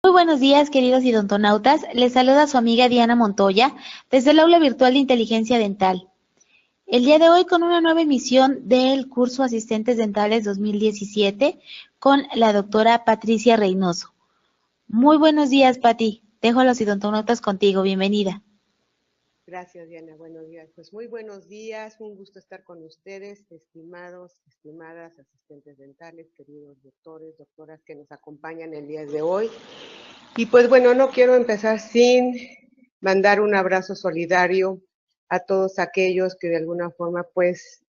Muy buenos días, queridos idontonautas. Les saluda su amiga Diana Montoya desde el aula virtual de inteligencia dental. El día de hoy con una nueva emisión del curso Asistentes Dentales 2017 con la doctora Patricia Reynoso. Muy buenos días, Pati. Dejo a los idontonautas contigo. Bienvenida. Gracias, Diana. Buenos días. Pues muy buenos días. Un gusto estar con ustedes, estimados, estimadas asistentes dentales, queridos doctores, doctoras que nos acompañan el día de hoy. Y pues bueno, no quiero empezar sin mandar un abrazo solidario a todos aquellos que de alguna forma pues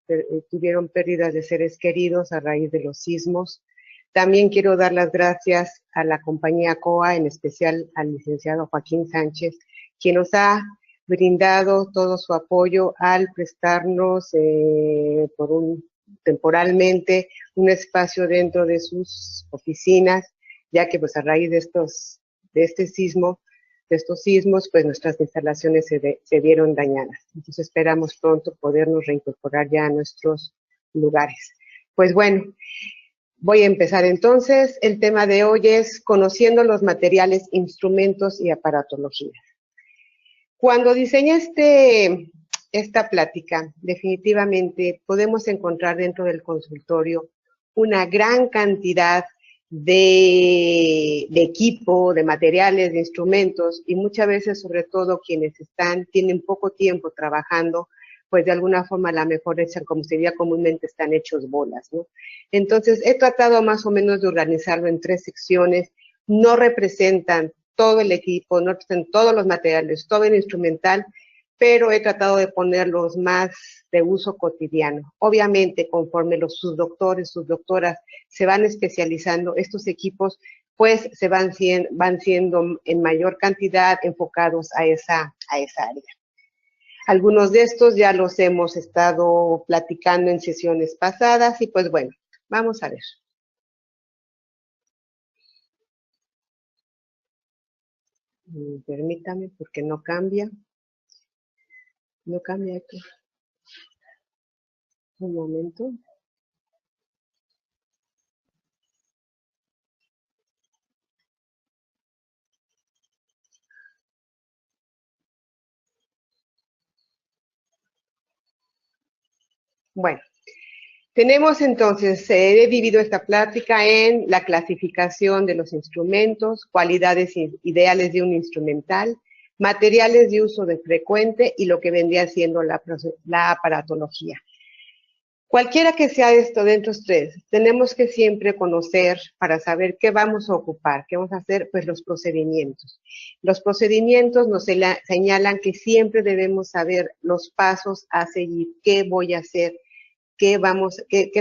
tuvieron pérdidas de seres queridos a raíz de los sismos. También quiero dar las gracias a la compañía COA, en especial al licenciado Joaquín Sánchez, quien nos ha brindado todo su apoyo al prestarnos temporalmente un espacio dentro de sus oficinas, ya que pues a raíz de estos sismos, pues nuestras instalaciones se vieron dañadas. Entonces esperamos pronto podernos reincorporar ya a nuestros lugares. Pues bueno, voy a empezar entonces. El tema de hoy es conociendo los materiales, instrumentos y aparatología. Cuando diseñé esta plática, definitivamente podemos encontrar dentro del consultorio una gran cantidad de equipo, de materiales, de instrumentos, y muchas veces, sobre todo, quienes tienen poco tiempo trabajando, pues de alguna forma a lo mejor como se diría comúnmente, están hechos bolas, ¿no? Entonces, he tratado más o menos de organizarlo en 3 secciones. No representan todo el equipo, no representan todos los materiales, todo el instrumental, pero he tratado de ponerlos más de uso cotidiano. Obviamente, conforme sus doctores, sus doctoras se van especializando, estos equipos pues van siendo en mayor cantidad enfocados a esa área. Algunos de estos ya los hemos estado platicando en sesiones pasadas y pues bueno, vamos a ver. Permítame porque no cambia. No cambia aquí. Un momento. Bueno, tenemos entonces, he dividido esta plática en la clasificación de los instrumentos, cualidades ideales de un instrumental, materiales de uso de frecuente y lo que vendría siendo la aparatología. Cualquiera que sea esto dentro de ustedes, tenemos que siempre conocer para saber qué vamos a ocupar, qué vamos a hacer, pues los procedimientos. Los procedimientos nos señalan que siempre debemos saber los pasos a seguir, qué voy a hacer, qué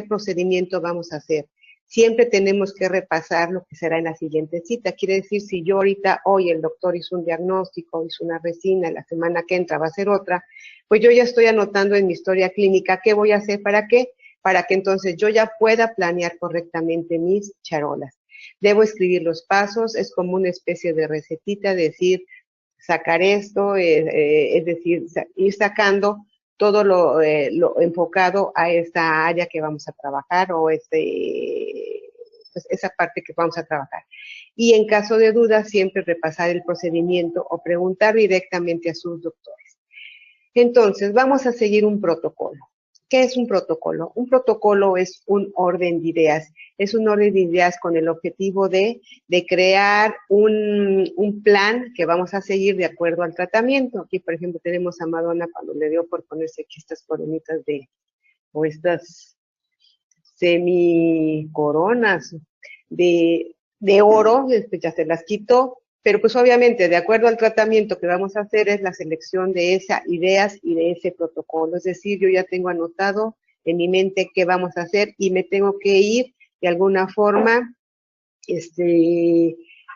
procedimiento vamos a hacer. Siempre tenemos que repasar lo que será en la siguiente cita. Quiere decir, si yo ahorita, hoy el doctor hizo un diagnóstico, hizo una resina, la semana que entra va a ser otra, pues yo ya estoy anotando en mi historia clínica qué voy a hacer, ¿para qué? Para que entonces yo ya pueda planear correctamente mis charolas. Debo escribir los pasos, es como una especie de recetita, decir, sacar esto, es decir, ir sacando todo lo enfocado a esta área que vamos a trabajar o pues esa parte que vamos a trabajar. Y en caso de duda, siempre repasar el procedimiento o preguntar directamente a sus doctores. Entonces, vamos a seguir un protocolo. ¿Qué es un protocolo? Un protocolo es un orden de ideas. Es un orden de ideas con el objetivo de crear un plan que vamos a seguir de acuerdo al tratamiento. Aquí, por ejemplo, tenemos a Madonna cuando le dio por ponerse aquí estas coronitas o estas semicoronas de oro, ya se las quitó. Pero pues obviamente, de acuerdo al tratamiento que vamos a hacer, es la selección de esas ideas y de ese protocolo. Es decir, yo ya tengo anotado en mi mente qué vamos a hacer y me tengo que ir de alguna forma,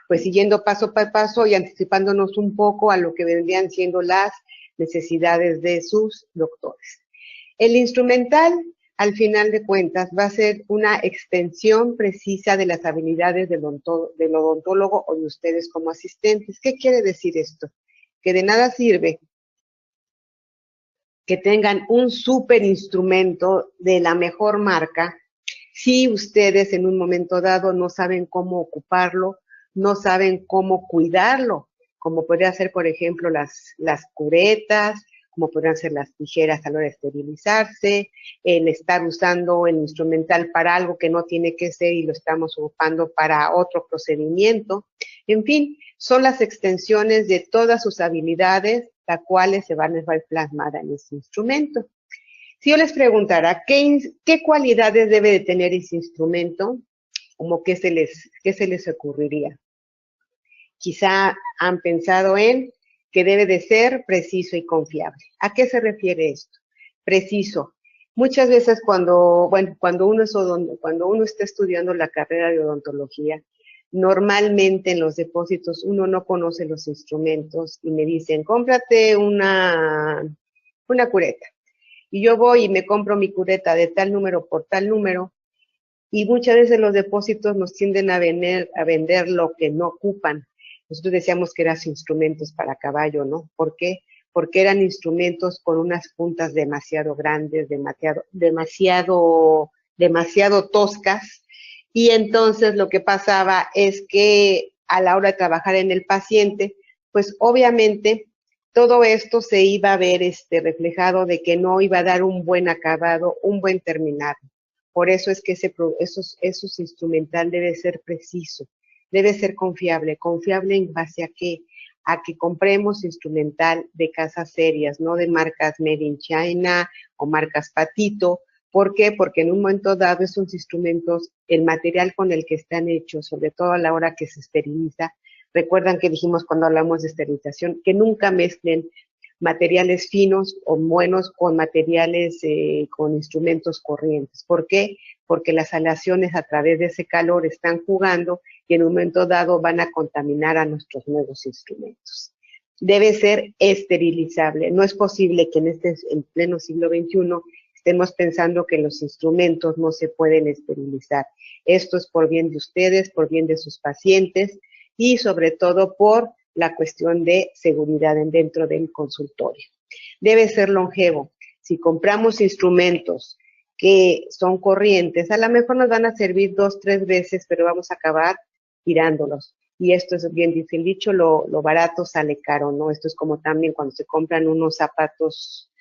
pues siguiendo paso por paso y anticipándonos un poco a lo que vendrían siendo las necesidades de sus doctores. El instrumental, al final de cuentas, va a ser una extensión precisa de las habilidades del odontólogo o de ustedes como asistentes. ¿Qué quiere decir esto? Que de nada sirve que tengan un súper instrumento de la mejor marca si ustedes en un momento dado no saben cómo ocuparlo, no saben cómo cuidarlo, como podría ser, por ejemplo, las curetas, como podrían ser las tijeras a la hora de esterilizarse, el estar usando el instrumental para algo que no tiene que ser y lo estamos ocupando para otro procedimiento. En fin, son las extensiones de todas sus habilidades, las cuales se van a ver plasmadas en ese instrumento. Si yo les preguntara, ¿qué cualidades debe de tener ese instrumento? Como qué se les ocurriría. Quizá han pensado en que debe de ser preciso y confiable. ¿A qué se refiere esto? Preciso. Muchas veces cuando uno está estudiando la carrera de odontología, normalmente en los depósitos uno no conoce los instrumentos y me dicen, cómprate una cureta. Y yo voy y me compro mi cureta de tal número por tal número, y muchas veces los depósitos nos tienden a vender lo que no ocupan. Nosotros decíamos que eran instrumentos para caballo, ¿no? ¿Por qué? Porque eran instrumentos con unas puntas demasiado grandes, demasiado toscas, y entonces lo que pasaba es que a la hora de trabajar en el paciente, pues obviamente todo esto se iba a ver reflejado de que no iba a dar un buen acabado, un buen terminado. Por eso es que esos instrumental debe ser preciso, debe ser confiable. ¿Confiable en base a qué? A que compremos instrumental de casas serias, no de marcas Made in China o marcas Patito. ¿Por qué? Porque en un momento dado esos instrumentos, el material con el que están hechos, sobre todo a la hora que se esteriliza, recuerdan que dijimos cuando hablamos de esterilización, que nunca mezclen materiales finos o buenos con materiales, con instrumentos corrientes. ¿Por qué? Porque las aleaciones a través de ese calor están jugando y en un momento dado van a contaminar a nuestros nuevos instrumentos. Debe ser esterilizable. No es posible que en pleno siglo XXI estemos pensando que los instrumentos no se pueden esterilizar. Esto es por bien de ustedes, por bien de sus pacientes y sobre todo por la cuestión de seguridad dentro del consultorio. Debe ser longevo. Si compramos instrumentos que son corrientes, a lo mejor nos van a servir 2, 3 veces, pero vamos a acabar tirándolos. Y esto es bien dice el dicho, lo barato sale caro, ¿no? Esto es como también cuando se compran unos zapatos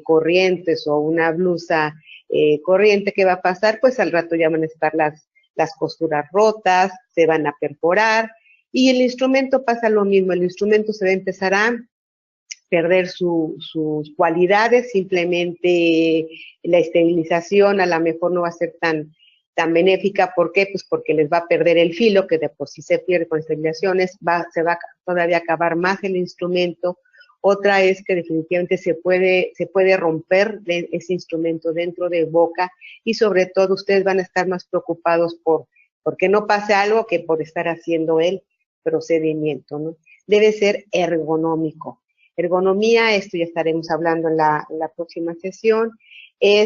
corrientes o una blusa corriente, ¿qué va a pasar? Pues al rato ya van a estar las costuras rotas, se van a perforar, y el instrumento pasa lo mismo, el instrumento se va a empezar a perder sus cualidades, simplemente la esterilización a lo mejor no va a ser tan benéfica. ¿Por qué? Pues porque les va a perder el filo, que de por sí se pierde con esterilizaciones, se va todavía a acabar más el instrumento. Otra es que definitivamente se puede romper ese instrumento dentro de boca, y sobre todo ustedes van a estar más preocupados porque no pase algo que por estar haciendo el procedimiento, ¿no? Debe ser ergonómico. Ergonomía, esto ya estaremos hablando en la próxima sesión,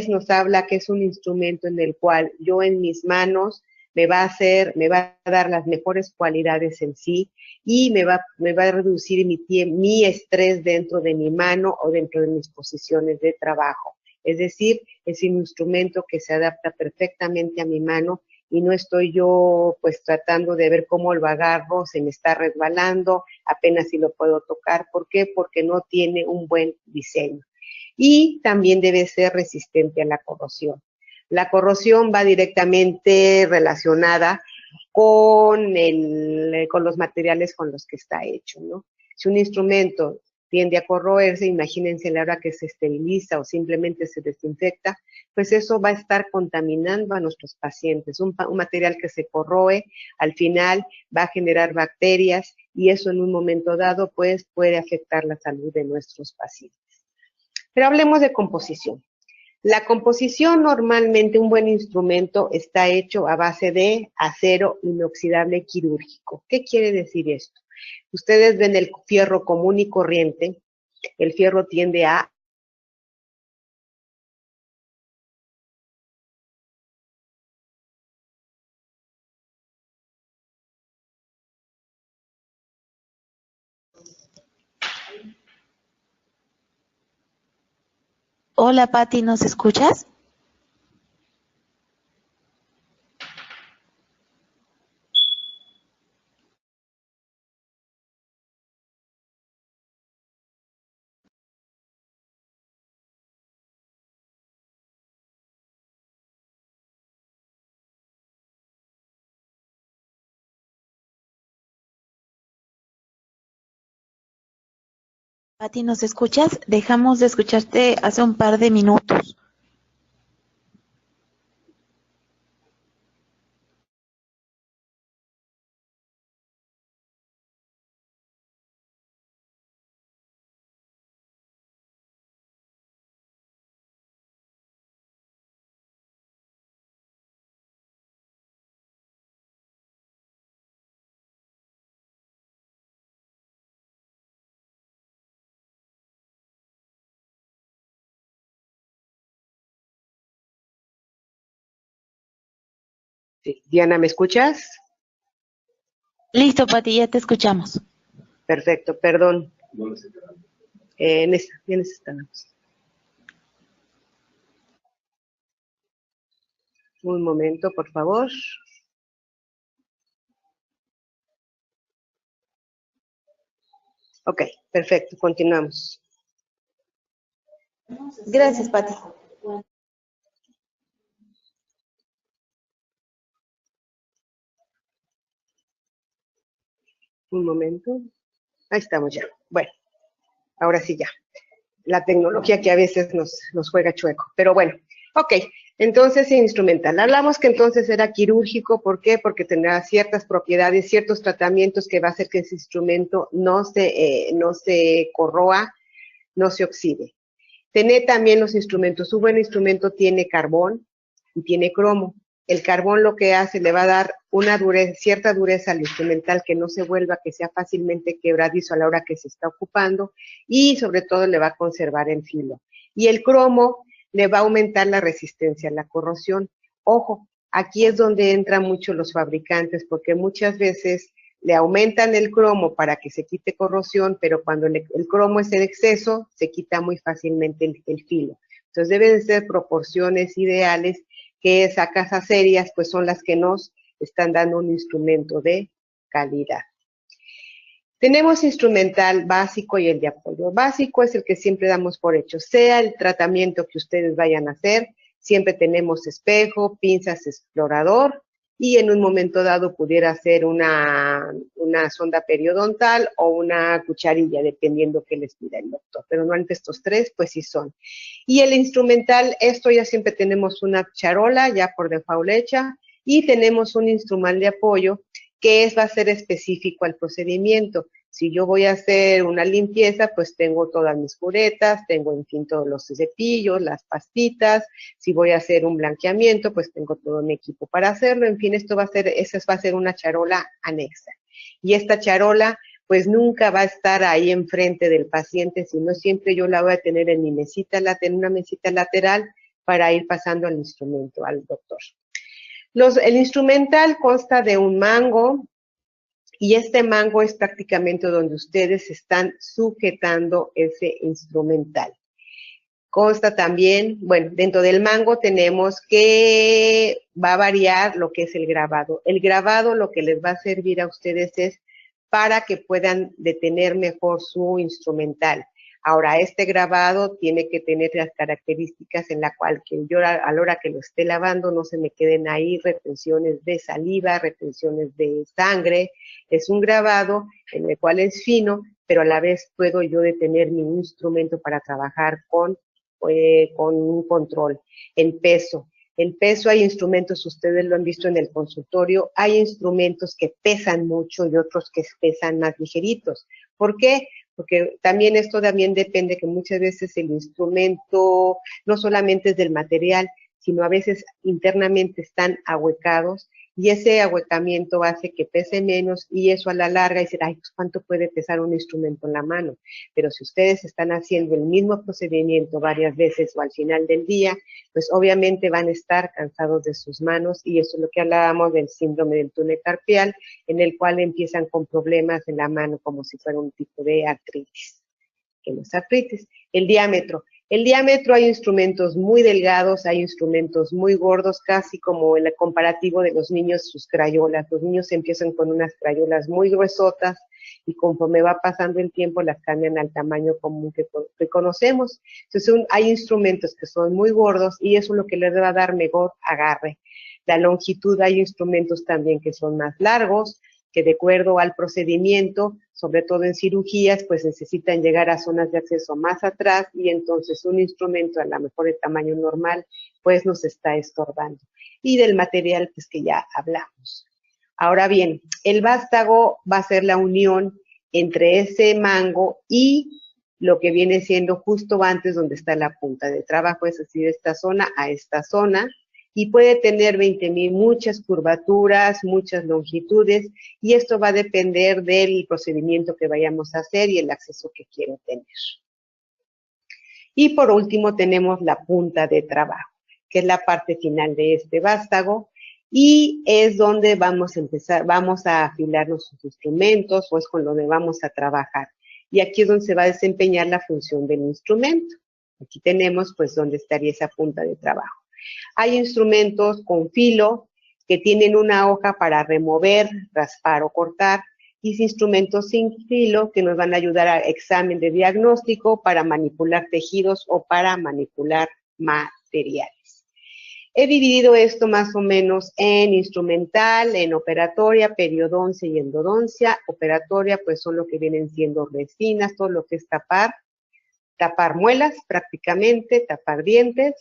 nos habla que es un instrumento en el cual yo en mis manos me va a dar las mejores cualidades en sí, y me va a reducir mi estrés dentro de mi mano o dentro de mis posiciones de trabajo. Es decir, es un instrumento que se adapta perfectamente a mi mano y no estoy yo pues tratando de ver cómo lo agarro, se me está resbalando, apenas si lo puedo tocar. ¿Por qué? Porque no tiene un buen diseño. Y también debe ser resistente a la corrosión. La corrosión va directamente relacionada con los materiales con los que está hecho, ¿no? Si un instrumento tiende a corroerse, imagínense la hora que se esteriliza o simplemente se desinfecta, pues eso va a estar contaminando a nuestros pacientes. Un material que se corroe, al final va a generar bacterias, y eso en un momento dado pues puede afectar la salud de nuestros pacientes. Pero hablemos de composición. La composición, normalmente un buen instrumento está hecho a base de acero inoxidable quirúrgico. ¿Qué quiere decir esto? Ustedes ven el fierro común y corriente, el fierro tiende a Hola Patti, ¿nos escuchas? Pati, ¿nos escuchas? Dejamos de escucharte hace un par de minutos. Sí. Diana, ¿me escuchas? Listo, Pati, ya te escuchamos. Perfecto, perdón. En esa estamos. Un momento, por favor. Ok, perfecto, continuamos. Gracias, Pati. Un momento. Ahí estamos ya. Bueno, ahora sí ya. La tecnología que a veces nos juega chueco. Pero bueno, ok. Entonces, instrumental. Hablamos que entonces era quirúrgico. ¿Por qué? Porque tendrá ciertas propiedades, ciertos tratamientos que va a hacer que ese instrumento no se corroa, no se oxide. Tiene también los instrumentos. Un buen instrumento tiene carbón y tiene cromo. El carbón lo que hace, le va a dar una cierta dureza al instrumental, que no se vuelva, que sea fácilmente quebradizo a la hora que se está ocupando, y sobre todo le va a conservar el filo. Y el cromo le va a aumentar la resistencia a la corrosión. Ojo, aquí es donde entran mucho los fabricantes, porque muchas veces le aumentan el cromo para que se quite corrosión, pero cuando el cromo es en exceso, se quita muy fácilmente el filo. Entonces deben ser proporciones ideales, que a casas serias pues son las que nos están dando un instrumento de calidad. Tenemos instrumental básico y el de apoyo. Básico es el que siempre damos por hecho, sea el tratamiento que ustedes vayan a hacer, siempre tenemos espejo, pinzas, explorador, y en un momento dado pudiera ser una sonda periodontal o una cucharilla, dependiendo qué les pida el doctor. Pero no ante estos tres, pues sí son. Y el instrumental, esto ya siempre tenemos una charola ya por default hecha, y tenemos un instrumental de apoyo que va a ser específico al procedimiento. Si yo voy a hacer una limpieza, pues tengo todas mis curetas, tengo en fin todos los cepillos, las pastitas. Si voy a hacer un blanqueamiento, pues tengo todo mi equipo para hacerlo. En fin, esa va a ser una charola anexa. Y esta charola, pues nunca va a estar ahí enfrente del paciente, sino siempre yo la voy a tener en una mesita lateral para ir pasando al instrumento, al doctor. El instrumental consta de un mango, y este mango es prácticamente donde ustedes están sujetando ese instrumental. Consta también, bueno, dentro del mango tenemos que va a variar lo que es el grabado. El grabado lo que les va a servir a ustedes es para que puedan detener mejor su instrumental. Ahora, este grabado tiene que tener las características en la cual que yo a la hora que lo esté lavando no se me queden ahí retenciones de saliva, retenciones de sangre. Es un grabado en el cual es fino, pero a la vez puedo yo detener mi instrumento para trabajar con un control. El peso. El peso, hay instrumentos, ustedes lo han visto en el consultorio, hay instrumentos que pesan mucho y otros que pesan más ligeritos. ¿Por qué? Porque también esto también depende, que muchas veces el instrumento no solamente es del material, sino a veces internamente están ahuecados, y ese ahuecamiento hace que pese menos, y eso a la larga dice, ay, pues ¿cuánto puede pesar un instrumento en la mano? Pero si ustedes están haciendo el mismo procedimiento varias veces o al final del día, pues obviamente van a estar cansados de sus manos, y eso es lo que hablábamos del síndrome del túnel carpial, en el cual empiezan con problemas en la mano como si fuera un tipo de artritis, que no es artritis. El diámetro. El diámetro, hay instrumentos muy delgados, hay instrumentos muy gordos, casi como el comparativo de los niños, sus crayolas. Los niños empiezan con unas crayolas muy gruesotas, y conforme va pasando el tiempo las cambian al tamaño común que conocemos. Entonces hay instrumentos que son muy gordos, y eso es lo que les va a dar mejor agarre. La longitud, hay instrumentos también que son más largos, que de acuerdo al procedimiento, sobre todo en cirugías, pues necesitan llegar a zonas de acceso más atrás y entonces un instrumento a lo mejor de tamaño normal, pues nos está estorbando. Y del material, pues que ya hablamos. Ahora bien, el vástago va a ser la unión entre ese mango y lo que viene siendo justo antes donde está la punta de trabajo, es decir, de esta zona a esta zona, y puede tener 20,000, muchas curvaturas, muchas longitudes, y esto va a depender del procedimiento que vayamos a hacer y el acceso que quiero tener. Y por último tenemos la punta de trabajo, que es la parte final de este vástago, y es donde vamos a empezar, vamos a afilar nuestros instrumentos, o es con donde vamos a trabajar. Y aquí es donde se va a desempeñar la función del instrumento. Aquí tenemos pues donde estaría esa punta de trabajo. Hay instrumentos con filo que tienen una hoja para remover, raspar o cortar, y instrumentos sin filo que nos van a ayudar a examen de diagnóstico, para manipular tejidos o para manipular materiales. He dividido esto más o menos en instrumental, en operatoria, periodoncia y endodoncia. Operatoria pues son lo que vienen siendo resinas, todo lo que es tapar muelas prácticamente, tapar dientes.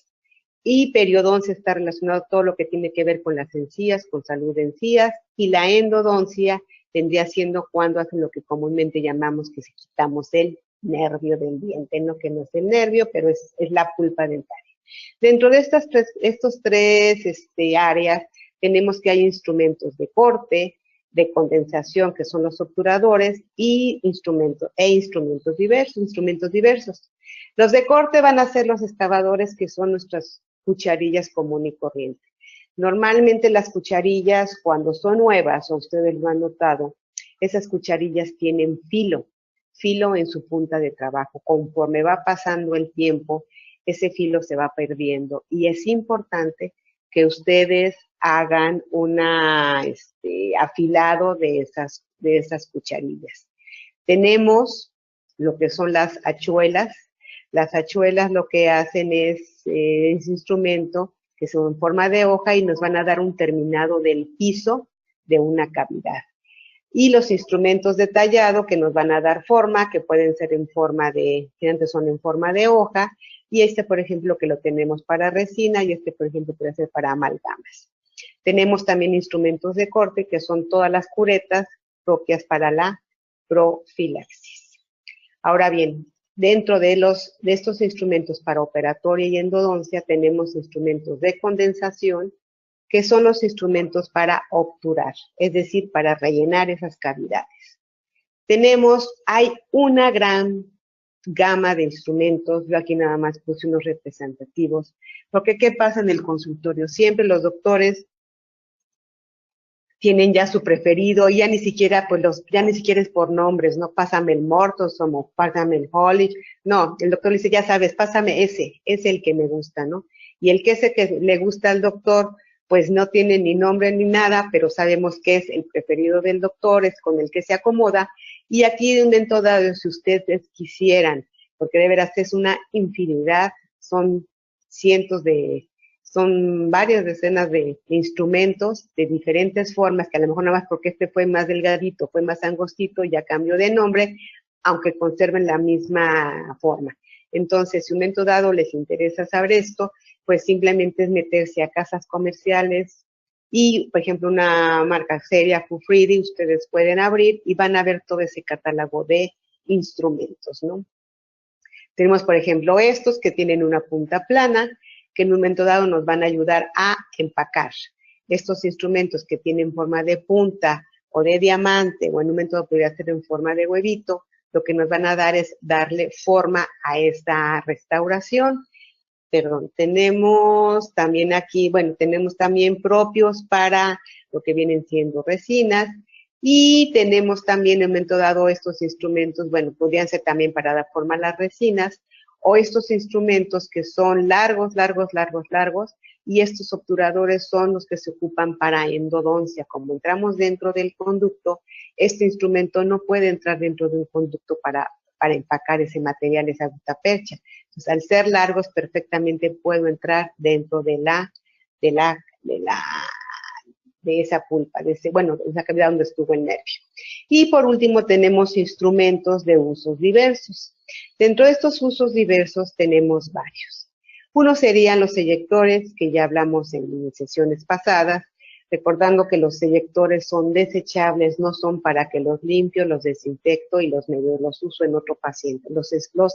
Y periodoncia está relacionado a todo lo que tiene que ver con las encías, con salud de encías. Y la endodoncia vendría siendo cuando hacen lo que comúnmente llamamos que si quitamos el nervio del diente, no que no es el nervio, pero es la pulpa dentaria. Dentro de estos tres áreas, tenemos que hay instrumentos de corte, de condensación, que son los obturadores, y instrumentos diversos. Los de corte van a ser los excavadores, que son nuestras cucharillas común y corriente. Normalmente las cucharillas, cuando son nuevas, o ustedes lo han notado, esas cucharillas tienen filo en su punta de trabajo. Conforme va pasando el tiempo, ese filo se va perdiendo, y es importante que ustedes hagan un afilado de esas cucharillas. Tenemos lo que son las hachuelas. Las hachuelas lo que hacen es ese instrumento que son en forma de hoja y nos van a dar un terminado del piso de una cavidad. Y los instrumentos de tallado que nos van a dar forma, que pueden ser en forma de, que antes son en forma de hoja, y por ejemplo, que lo tenemos para resina, y por ejemplo, puede ser para amalgamas. Tenemos también instrumentos de corte, que son todas las curetas propias para la profilaxis. Ahora bien, dentro de estos instrumentos para operatoria y endodoncia, tenemos instrumentos de condensación, que son los instrumentos para obturar, es decir, para rellenar esas cavidades. Hay una gran gama de instrumentos. Yo aquí nada más puse unos representativos, porque ¿qué pasa en el consultorio? Siempre los doctores tienen ya su preferido, y ya ni siquiera es por nombres, ¿no? Pásame el Mortosome o pásame el Hollich. No, el doctor le dice, ya sabes, pásame ese, es el que me gusta, ¿no? Y el que ese que le gusta al doctor, pues no tiene ni nombre ni nada, pero sabemos que es el preferido del doctor, es con el que se acomoda. Y aquí de un momento dado, si ustedes quisieran, porque de veras es una infinidad, son varias decenas de instrumentos de diferentes formas, que a lo mejor nada más porque fue más delgadito, fue más angostito, ya cambió de nombre, aunque conserven la misma forma. Entonces, si un momento dado les interesa saber esto, pues simplemente es meterse a casas comerciales y, por ejemplo, una marca seria, Fufridi, ustedes pueden abrir y van a ver todo ese catálogo de instrumentos, ¿no? Tenemos, por ejemplo, estos que tienen una punta plana, que en un momento dado nos van a ayudar a empacar. Estos instrumentos que tienen forma de punta o de diamante, o en un momento dado podría ser en forma de huevito, lo que nos van a dar es darle forma a esta restauración. Tenemos también aquí, tenemos también propios para lo que vienen siendo resinas, y tenemos también en un momento dado estos instrumentos, podrían ser también para dar forma a las resinas, o estos instrumentos que son largos, y estos obturadores son los que se ocupan para endodoncia. Como entramos dentro del conducto, este instrumento no puede entrar dentro de un conducto para empacar ese material, esa gutapercha. Entonces, al ser largos, perfectamente puedo entrar dentro de de esa pulpa, de esa cavidad donde estuvo el nervio. Y por último tenemos instrumentos de usos diversos. Dentro de estos usos diversos tenemos varios. Uno serían los eyectores, que ya hablamos en sesiones pasadas, recordando que los eyectores son desechables, no son para que los limpio, los desinfecto y los uso en otro paciente. Los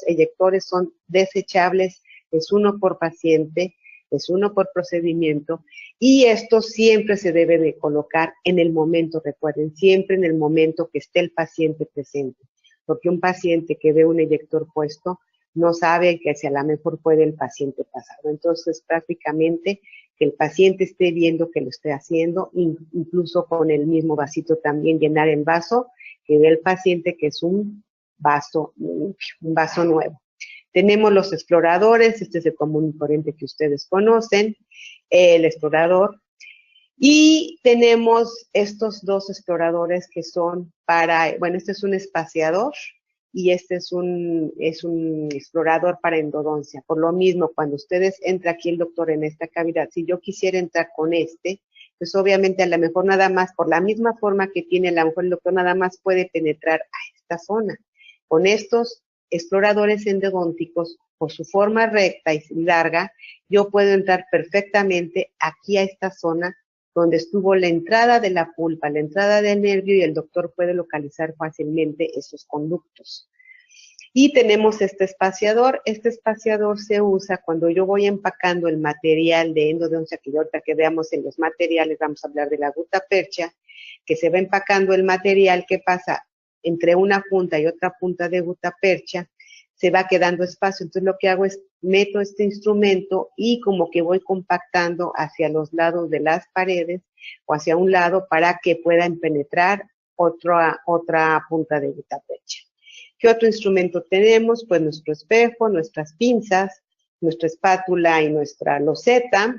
eyectores son desechables, es uno por paciente, es uno por procedimiento, y esto siempre se debe de colocar en el momento, recuerden, siempre en el momento que esté el paciente presente, porque un paciente que ve un eyector puesto no sabe que si a lo mejor puede el paciente pasarlo. Entonces, prácticamente, que el paciente esté viendo que lo esté haciendo, incluso con el mismo vasito también llenar el vaso, que ve el paciente que es un vaso nuevo. Tenemos los exploradores, este es el común y corriente que ustedes conocen, el explorador. Y tenemos estos dos exploradores que son para, bueno, este es un espaciador y este es un explorador para endodoncia. Por lo mismo, cuando ustedes entra aquí el doctor en esta cavidad, si yo quisiera entrar con este, pues obviamente a lo mejor nada más, por la misma forma que tiene, a lo mejor el doctor nada más puede penetrar a esta zona. Con estos exploradores endodónticos, por su forma recta y larga, yo puedo entrar perfectamente aquí a esta zona donde estuvo la entrada de la pulpa, la entrada del nervio, y el doctor puede localizar fácilmente esos conductos. Y tenemos este espaciador se usa cuando yo voy empacando el material de endodoncia, que ahorita que veamos en los materiales, vamos a hablar de la gutapercha, que se va empacando el material. ¿Qué pasa? Entre una punta y otra punta de gutapercha se va quedando espacio, entonces lo que hago es meto este instrumento y como que voy compactando hacia los lados de las paredes o hacia un lado para que puedan penetrar otra punta de gutapercha. ¿Qué otro instrumento tenemos? Pues nuestro espejo, nuestras pinzas, nuestra espátula y nuestra loseta.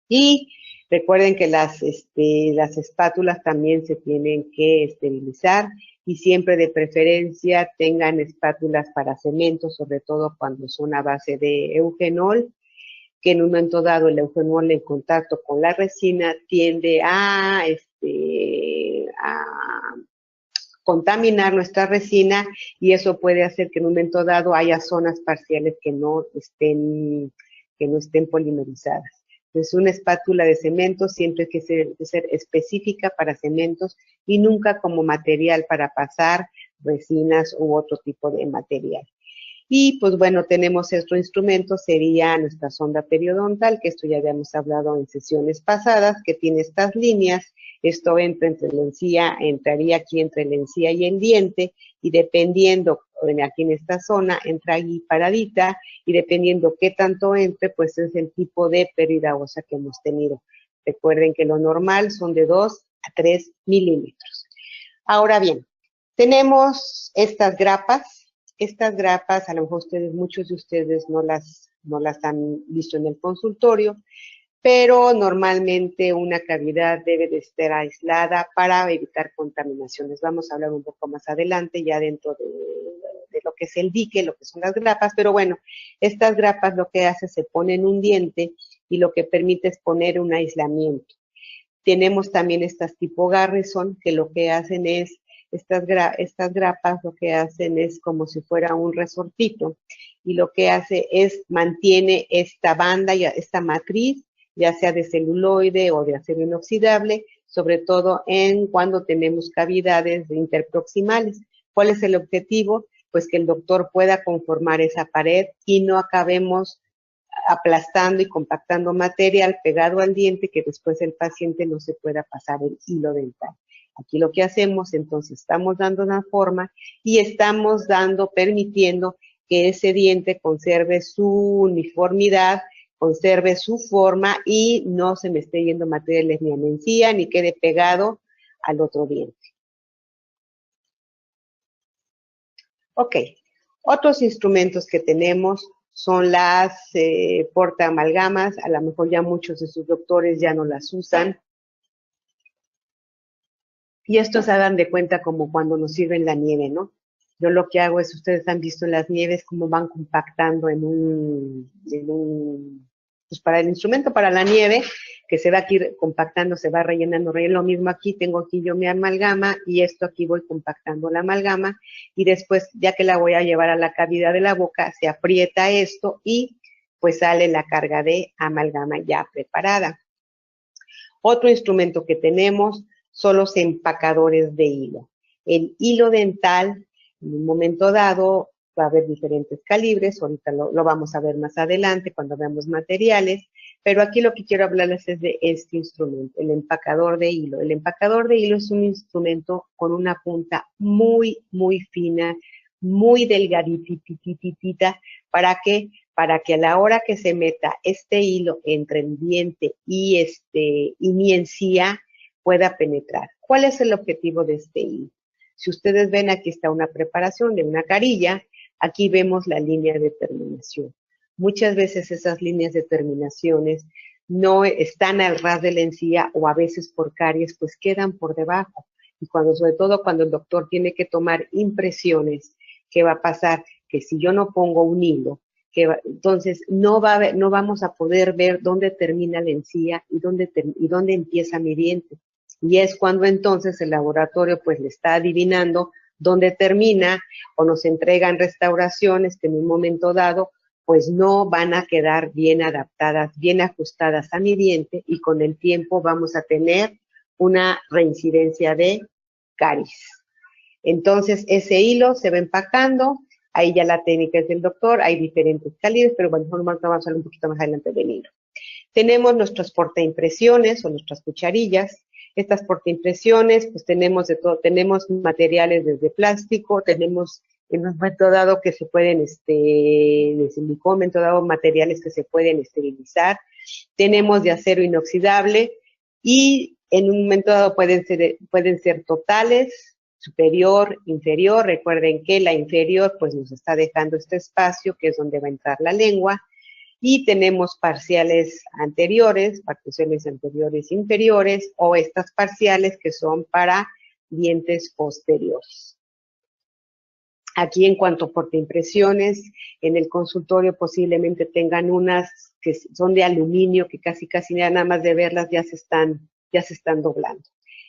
Y recuerden que las espátulas también se tienen que esterilizar, y siempre de preferencia tengan espátulas para cemento, sobre todo cuando son a base de eugenol, que en un momento dado el eugenol en contacto con la resina tiende a contaminar nuestra resina, y eso puede hacer que en un momento dado haya zonas parciales que no estén polimerizadas. Entonces, una espátula de cemento siempre hay que ser específica para cementos y nunca como material para pasar resinas u otro tipo de material. Y pues bueno, tenemos otro instrumento, sería nuestra sonda periodontal, que esto ya habíamos hablado en sesiones pasadas, que tiene estas líneas. Esto entraría aquí entre la encía y el diente, y dependiendo, aquí en esta zona, entra ahí paradita, y dependiendo qué tanto entre, pues es el tipo de pérdida ósea que hemos tenido. Recuerden que lo normal son de 2 a 3 milímetros. Ahora bien, tenemos estas grapas. Estas grapas, a lo mejor muchos de ustedes no las han visto en el consultorio, pero normalmente una cavidad debe de estar aislada para evitar contaminaciones. Vamos a hablar un poco más adelante, ya dentro de lo que es el dique, lo que son las grapas, pero bueno, estas grapas lo que hace, se pone en un diente y lo que permite es poner un aislamiento. Tenemos también estas tipo Garrison, que lo que hacen es, estas grapas lo que hacen es como si fuera un resortito, y lo que hace es mantiene esta banda, esta matriz, ya sea de celuloide o de acero inoxidable, sobre todo cuando tenemos cavidades interproximales. ¿Cuál es el objetivo? Pues que el doctor pueda conformar esa pared y no acabemos aplastando y compactando material pegado al diente, que después el paciente no se pueda pasar el hilo dental. Aquí lo que hacemos, entonces, estamos dando una forma y estamos permitiendo que ese diente conserve su uniformidad, conserve su forma y no se me esté yendo materiales ni a la encía ni quede pegado al otro diente. Ok, otros instrumentos que tenemos son las portaamalgamas. A lo mejor ya muchos de sus doctores ya no las usan. Y estos hagan de cuenta como cuando nos sirven la nieve, ¿no? Yo lo que hago es, ustedes han visto en las nieves cómo van compactando en un Pues para el instrumento, para la nieve, que se va aquí compactando, se va rellenando, lo mismo aquí, tengo aquí yo mi amalgama y esto aquí voy compactando la amalgama y después, ya que la voy a llevar a la cavidad de la boca, se aprieta esto y pues sale la carga de amalgama ya preparada. Otro instrumento que tenemos son los empacadores de hilo. El hilo dental, en un momento dado, va a haber diferentes calibres, ahorita lo vamos a ver más adelante cuando veamos materiales, pero aquí lo que quiero hablarles es de este instrumento, el empacador de hilo. El empacador de hilo es un instrumento con una punta muy, muy fina, muy delgaditititita, ¿para qué? Para que a la hora que se meta este hilo entre el diente y mi encía pueda penetrar. ¿Cuál es el objetivo de este hilo? Si ustedes ven, aquí está una preparación de una carilla, aquí vemos la línea de terminación. Muchas veces esas líneas de terminaciones no están al ras de la encía o a veces por caries, pues quedan por debajo. Y sobre todo cuando el doctor tiene que tomar impresiones, ¿qué va a pasar? Que si yo no pongo un hilo, entonces no vamos a poder ver dónde termina la encía y dónde empieza mi diente. Y es cuando entonces el laboratorio pues le está adivinando dónde termina o nos entregan restauraciones que en un momento dado pues no van a quedar bien adaptadas, bien ajustadas a mi diente y con el tiempo vamos a tener una reincidencia de caries. Entonces ese hilo se va empacando, ahí ya la técnica es del doctor, hay diferentes calibres, pero bueno, vamos a hablar un poquito más adelante del hilo. Tenemos nuestras portaimpresiones o nuestras cucharillas. Estas portaimpresiones, pues tenemos de todo, tenemos materiales desde plástico, tenemos en un momento dado que se pueden, de silicón, en un momento dado materiales que se pueden esterilizar, tenemos de acero inoxidable y en un momento dado pueden ser totales, superior, inferior. Recuerden que la inferior pues nos está dejando este espacio que es donde va a entrar la lengua y tenemos parciales anteriores, particiones anteriores inferiores o estas parciales que son para dientes posteriores. Aquí en cuanto a portaimpresiones, en el consultorio posiblemente tengan unas que son de aluminio que casi nada más de verlas ya se están doblando.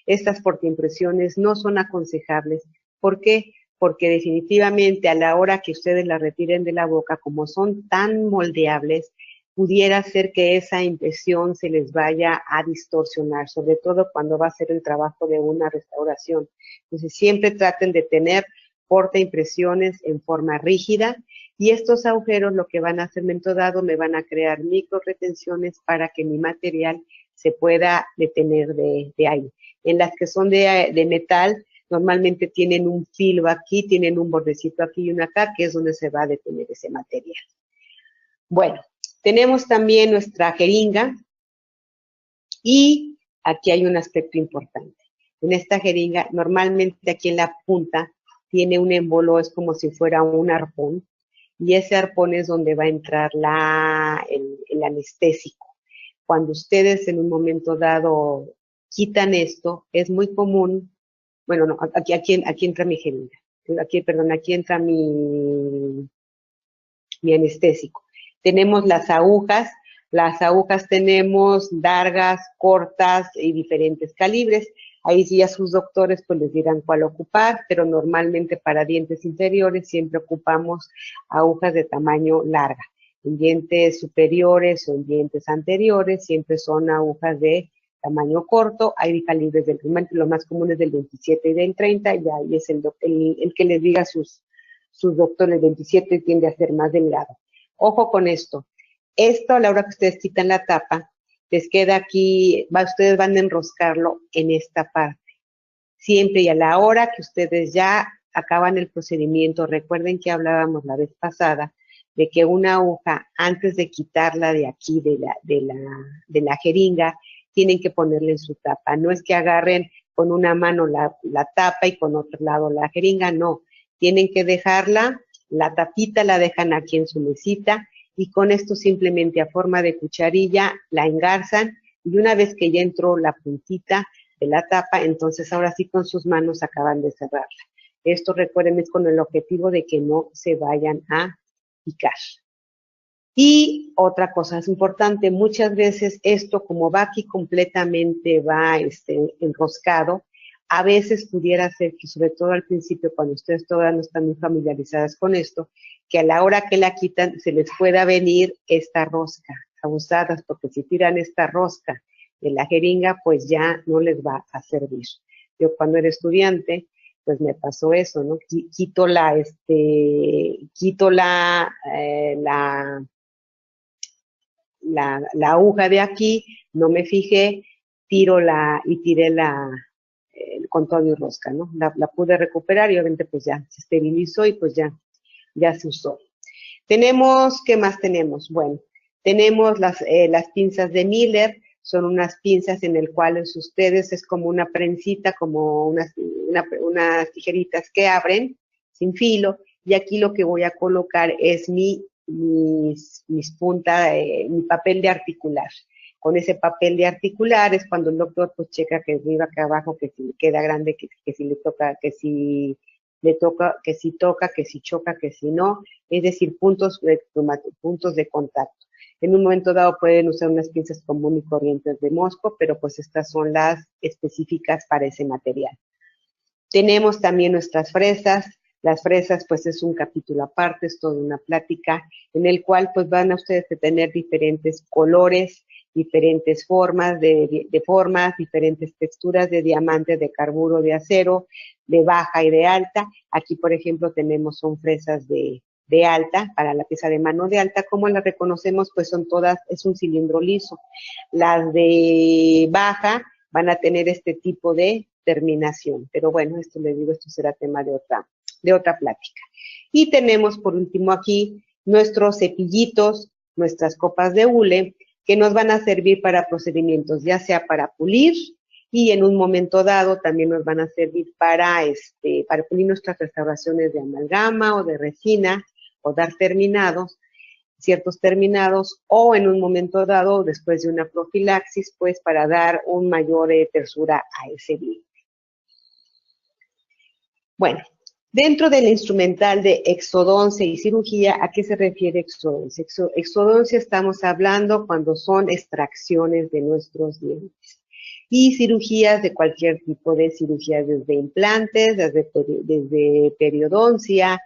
Estas portaimpresiones no son aconsejables. ¿Por qué? Porque definitivamente a la hora que ustedes la retiren de la boca, como son tan moldeables, pudiera ser que esa impresión se les vaya a distorsionar, sobre todo cuando va a ser el trabajo de una restauración. Entonces siempre traten de tener portaimpresiones en forma rígida y estos agujeros lo que van a hacer en momento dado me van a crear micro retenciones para que mi material se pueda detener de aire. En las que son de metal, normalmente tienen un filo aquí, tienen un bordecito aquí y uno acá, que es donde se va a detener ese material. Bueno, tenemos también nuestra jeringa y aquí hay un aspecto importante. En esta jeringa, normalmente aquí en la punta, tiene un embolo, es como si fuera un arpón, y ese arpón es donde va a entrar el anestésico. Cuando ustedes en un momento dado quitan esto, es muy común, bueno, no, aquí entra mi jeringa, aquí entra mi anestésico. Tenemos las agujas tenemos largas, cortas y diferentes calibres. Ahí sí a sus doctores pues les dirán cuál ocupar, pero normalmente para dientes inferiores siempre ocupamos agujas de tamaño larga. En dientes superiores o en dientes anteriores siempre son agujas de tamaño corto. Hay calibres lo más común es del 27 y del 30, y ahí es el que les diga sus doctores, el 27 tiende a ser más delgado. Ojo con esto. Esto a la hora que ustedes quitan la tapa, les queda aquí, ustedes van a enroscarlo en esta parte. Siempre y a la hora que ustedes ya acaban el procedimiento, recuerden que hablábamos la vez pasada de que una aguja, antes de quitarla de aquí, de la jeringa, tienen que ponerle en su tapa. No es que agarren con una mano la tapa y con otro lado la jeringa, no. Tienen que dejarla, la tapita la dejan aquí en su mesita y con esto simplemente a forma de cucharilla la engarzan y una vez que ya entró la puntita de la tapa, entonces ahora sí con sus manos acaban de cerrarla. Esto recuerden es con el objetivo de que no se vayan a picar. Y otra cosa es importante, muchas veces esto como va aquí completamente, va enroscado, a veces pudiera ser que sobre todo al principio, cuando ustedes todavía no están muy familiarizadas con esto, que a la hora que la quitan se les pueda venir esta rosca, abusadas, porque si tiran esta rosca de la jeringa, pues ya no les va a servir. Yo cuando era estudiante, pues me pasó eso, ¿no? Quito la aguja de aquí, no me fijé, tiré con todo y rosca, ¿no? La pude recuperar y obviamente pues ya se esterilizó y pues ya se usó. ¿Qué más tenemos? Bueno, tenemos las pinzas de Miller, son unas pinzas en el cuales ustedes es como una prensita, como unas tijeritas que abren sin filo, y aquí lo que voy a colocar es mis puntas, mi papel de articular. Con ese papel de articular es cuando el doctor pues checa que arriba, que abajo, que si queda grande, que si le toca, que si toca, que si choca, que si no, es decir, puntos de contacto. En un momento dado pueden usar unas pinzas comunes y corrientes de mosco, pero pues estas son las específicas para ese material. Tenemos también nuestras fresas. Las fresas pues es un capítulo aparte, es toda una plática en el cual pues van a ustedes a tener diferentes colores, diferentes formas diferentes texturas de diamante, de carburo, de acero, de baja y de alta. Aquí, por ejemplo, son fresas de alta, para la pieza de mano de alta. ¿Cómo las reconocemos? Pues son todas, es un cilindro liso. Las de baja van a tener este tipo de terminación. Pero bueno, esto les digo, esto será tema de otra plática. Y tenemos por último aquí nuestros cepillitos, nuestras copas de hule, que nos van a servir para procedimientos, ya sea para pulir, y en un momento dado también nos van a servir para pulir nuestras restauraciones de amalgama o de resina, o dar ciertos terminados, o en un momento dado, después de una profilaxis, pues para dar un mayor tersura a ese diente. Bueno, dentro del instrumental de exodoncia y cirugía, ¿a qué se refiere exodoncia? Exodoncia estamos hablando cuando son extracciones de nuestros dientes. Y cirugías de cualquier tipo de cirugías, desde implantes, desde periodoncia,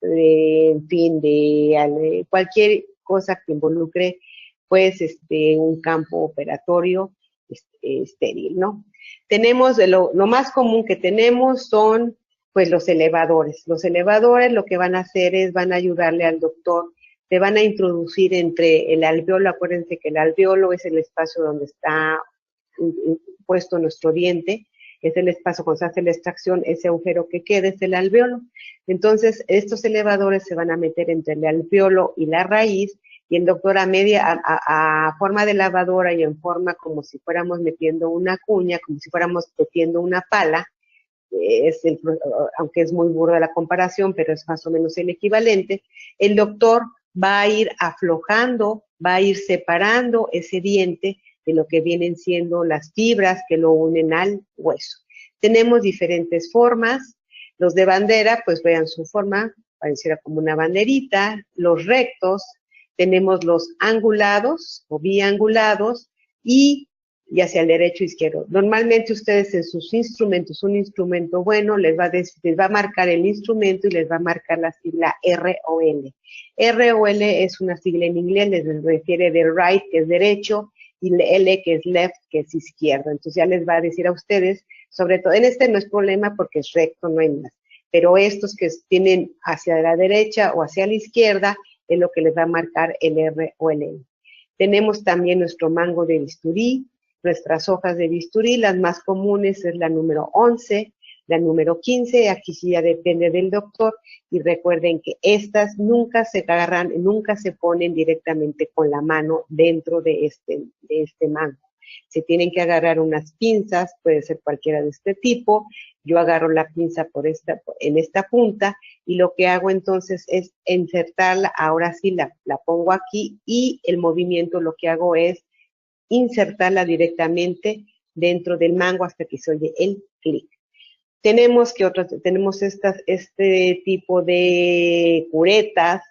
en fin, de cualquier cosa que involucre, pues, un campo operatorio estéril, ¿no? Tenemos, lo más común que tenemos son pues los elevadores. Los elevadores lo que van a hacer es, van a ayudarle al doctor, te van a introducir entre el alveolo. Acuérdense que el alveolo es el espacio donde está puesto nuestro diente, es el espacio cuando se hace la extracción, ese agujero que queda es el alveolo. Entonces, estos elevadores se van a meter entre el alveolo y la raíz, y el doctor a forma de lavadora y en forma como si fuéramos metiendo una cuña, como si fuéramos metiendo una pala, aunque es muy burda la comparación, pero es más o menos el equivalente, el doctor va a ir aflojando, va a ir separando ese diente de lo que vienen siendo las fibras que lo unen al hueso. Tenemos diferentes formas. Los de bandera, pues vean su forma, pareciera como una banderita. Los rectos, tenemos los angulados o biangulados, y hacia el derecho o izquierdo. Normalmente ustedes en sus instrumentos, un instrumento bueno les va a marcar el instrumento y les va a marcar la sigla R o L. R o L es una sigla en inglés, les refiere de right, que es derecho, y L, que es left, que es izquierdo. Entonces ya les va a decir a ustedes, sobre todo, en este no es problema porque es recto, no hay más, pero estos que tienen hacia la derecha o hacia la izquierda es lo que les va a marcar el R o el L. Tenemos también nuestro mango de bisturí, nuestras hojas de bisturí. Las más comunes es la número 11, la número 15, aquí sí ya depende del doctor, y recuerden que estas nunca se agarran, nunca se ponen directamente con la mano dentro de este mango. Se tienen que agarrar unas pinzas, puede ser cualquiera de este tipo. Yo agarro la pinza en esta punta, y lo que hago entonces es insertarla. Ahora sí la pongo aquí, y el movimiento lo que hago es insertarla directamente dentro del mango hasta que se oye el clic. Tenemos este tipo de curetas,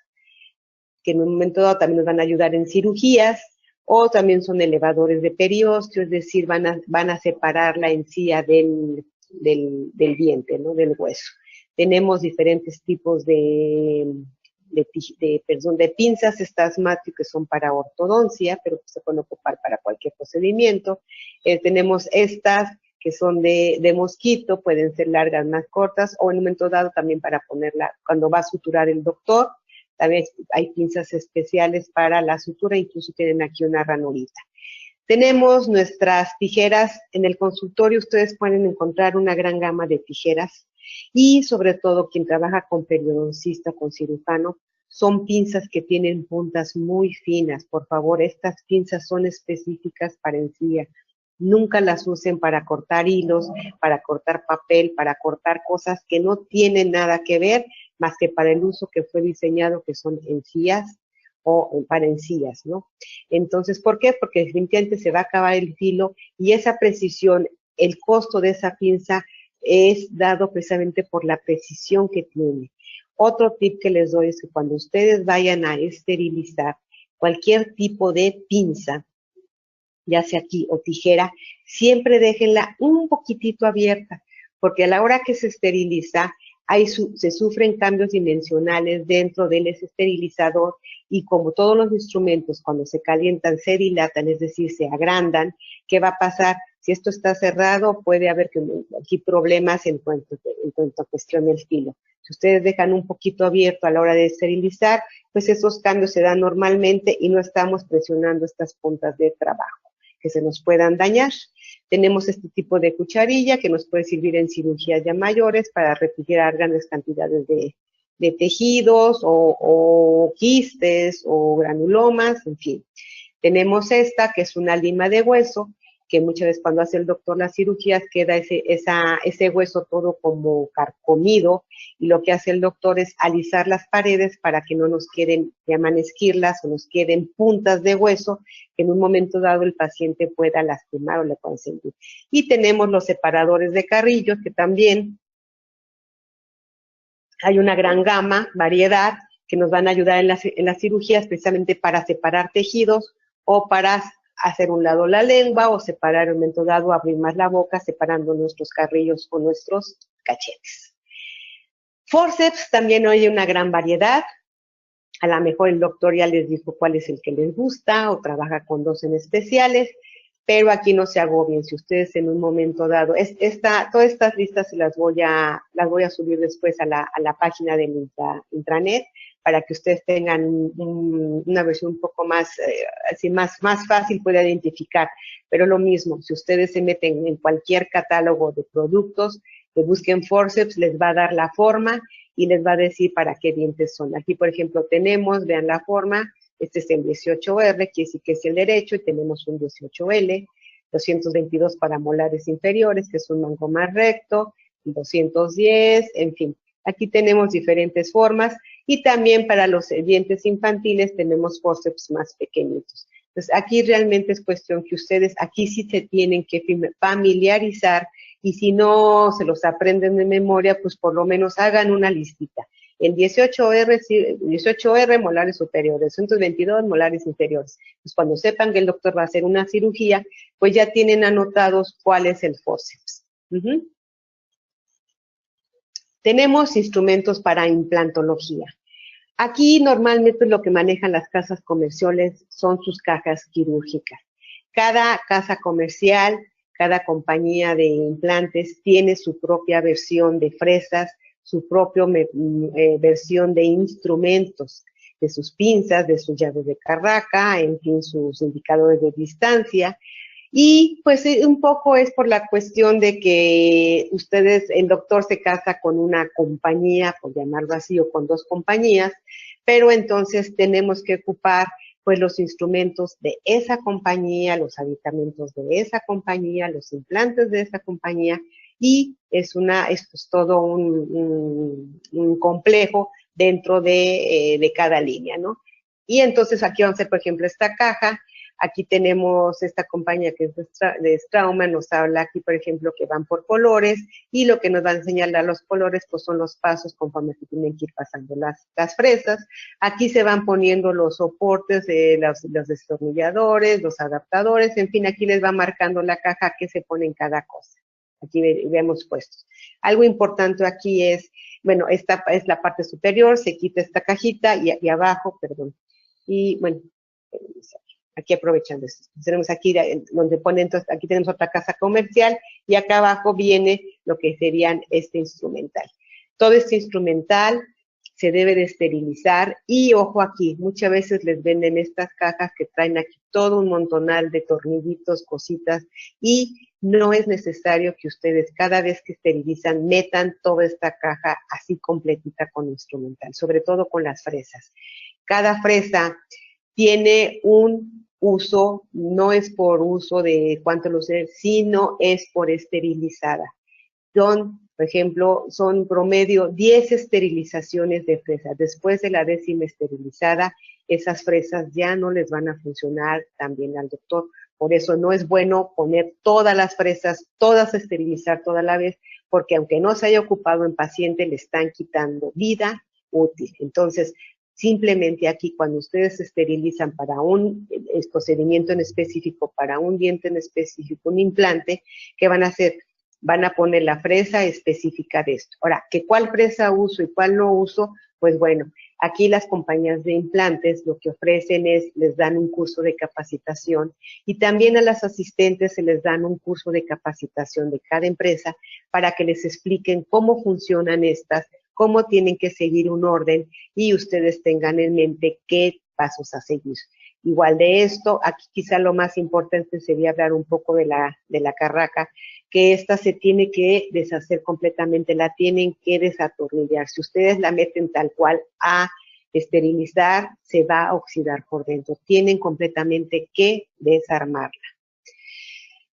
que en un momento dado también nos van a ayudar en cirugías, o también son elevadores de periósteo, es decir, van a separar la encía del diente, ¿no? Del hueso. Tenemos diferentes tipos de pinzas, estas Matthew, que son para ortodoncia, pero se pueden ocupar para cualquier procedimiento. Tenemos estas que son de mosquito, pueden ser largas, más cortas, o en un momento dado también para ponerla, cuando va a suturar el doctor, también hay pinzas especiales para la sutura, incluso tienen aquí una ranurita. Tenemos nuestras tijeras. En el consultorio ustedes pueden encontrar una gran gama de tijeras, y sobre todo quien trabaja con periodoncista, con cirujano, son pinzas que tienen puntas muy finas. Por favor, estas pinzas son específicas para encía. Nunca las usen para cortar hilos, para cortar papel, para cortar cosas que no tienen nada que ver más que para el uso que fue diseñado, que son encías o para encías, ¿no? Entonces, ¿por qué? Porque definitivamente se va a acabar el filo, y esa precisión, el costo de esa pinza es dado precisamente por la precisión que tiene. Otro tip que les doy es que cuando ustedes vayan a esterilizar cualquier tipo de pinza, ya sea aquí o tijera, siempre déjenla un poquitito abierta, porque a la hora que se esteriliza, se sufren cambios dimensionales dentro del esterilizador, y como todos los instrumentos cuando se calientan se dilatan, es decir, se agrandan. ¿Qué va a pasar? Si esto está cerrado, puede haber aquí problemas en cuanto a cuestión del filo. Si ustedes dejan un poquito abierto a la hora de esterilizar, pues esos cambios se dan normalmente y no estamos presionando estas puntas de trabajo que se nos puedan dañar. Tenemos este tipo de cucharilla que nos puede servir en cirugías ya mayores para refrigerar grandes cantidades de tejidos o quistes o granulomas, en fin. Tenemos esta que es una lima de hueso, que muchas veces cuando hace el doctor las cirugías queda ese hueso todo como carcomido, y lo que hace el doctor es alisar las paredes para que no nos queden, llaman esquirlas, o nos queden puntas de hueso que en un momento dado el paciente pueda lastimar o le pueda sentir. Y tenemos los separadores de carrillos, que también hay una gran gama, variedad, que nos van a ayudar en las cirugías precisamente para separar tejidos, o para hacer un lado la lengua, o separar en un momento dado, abrir más la boca, separando nuestros carrillos o nuestros cachetes. Forceps también hay una gran variedad. A lo mejor el doctor ya les dijo cuál es el que les gusta, o trabaja con dos en especiales, pero aquí no se agobien. Si ustedes en un momento dado, todas estas listas se las voy a subir después a la página del intranet, para que ustedes tengan una versión un poco más, así más fácil puede identificar. Pero lo mismo, si ustedes se meten en cualquier catálogo de productos, que busquen forceps, les va a dar la forma y les va a decir para qué dientes son. Aquí, por ejemplo, tenemos, vean la forma, este es el 18R, quiere decir que es el derecho, y tenemos un 18L, 222 para molares inferiores, que es un mango más recto, 210, en fin. Aquí tenemos diferentes formas, y también para los dientes infantiles tenemos forceps más pequeñitos. Entonces, aquí realmente es cuestión que ustedes, aquí sí se tienen que familiarizar, y si no se los aprenden de memoria, pues por lo menos hagan una listita. El 18R, molares superiores, 222, molares inferiores. Pues cuando sepan que el doctor va a hacer una cirugía, pues ya tienen anotados cuál es el forceps. Tenemos instrumentos para implantología. Aquí normalmente lo que manejan las casas comerciales son sus cajas quirúrgicas. Cada casa comercial, cada compañía de implantes tiene su propia versión de fresas, su propia versión de instrumentos, de sus pinzas, de sus llaves de carraca, en fin, sus indicadores de distancia. Y pues un poco es por la cuestión de que el doctor se casa con una compañía, por llamarlo así, o con dos compañías, pero entonces tenemos que ocupar pues los instrumentos de esa compañía, los aditamentos de esa compañía, los implantes de esa compañía, y es pues todo un complejo dentro de cada línea, ¿no? Y entonces aquí vamos a hacer, por ejemplo, esta caja. Aquí tenemos esta compañía que es de Straumann, nos habla aquí, por ejemplo, que van por colores, y lo que nos va a enseñar a los colores, pues son los pasos conforme se tienen que ir pasando las fresas. Aquí se van poniendo los soportes de los destornilladores, los adaptadores, en fin, aquí les va marcando la caja que se pone en cada cosa. Aquí vemos puestos. Algo importante aquí es, bueno, esta es la parte superior, se quita esta cajita y abajo, perdón. Y bueno, aquí aprovechando esto. Tenemos aquí donde pone, entonces, aquí tenemos otra caja comercial y acá abajo viene lo que serían este instrumental. Todo este instrumental se debe de esterilizar y ojo aquí, muchas veces les venden estas cajas que traen aquí todo un montonal de tornillitos, cositas, y no es necesario que ustedes cada vez que esterilizan metan toda esta caja así completita con instrumental, sobre todo con las fresas. Cada fresa tiene un uso, no es por uso de cuánto lo usé, sino es por esterilizada. Por ejemplo, son promedio 10 esterilizaciones de fresas. Después de la 10ª esterilizada, esas fresas ya no les van a funcionar tan bien al doctor. Por eso no es bueno poner todas las fresas, todas a esterilizar toda la vez, porque aunque no se haya ocupado en paciente, le están quitando vida útil. Entonces, simplemente aquí, cuando ustedes esterilizan para un procedimiento en específico, para un diente en específico, un implante, ¿qué van a hacer? Van a poner la fresa específica de esto. Ahora, ¿que cuál fresa uso y cuál no uso? Pues bueno, aquí las compañías de implantes lo que ofrecen es, les dan un curso de capacitación y también a las asistentes se les dan un curso de capacitación de cada empresa para que les expliquen cómo funcionan estas, cómo tienen que seguir un orden y ustedes tengan en mente qué pasos a seguir. Igual de esto, aquí quizá lo más importante sería hablar un poco de la carraca, que esta se tiene que deshacer completamente, la tienen que desatornillar. Si ustedes la meten tal cual a esterilizar, se va a oxidar por dentro. Tienen completamente que desarmarla.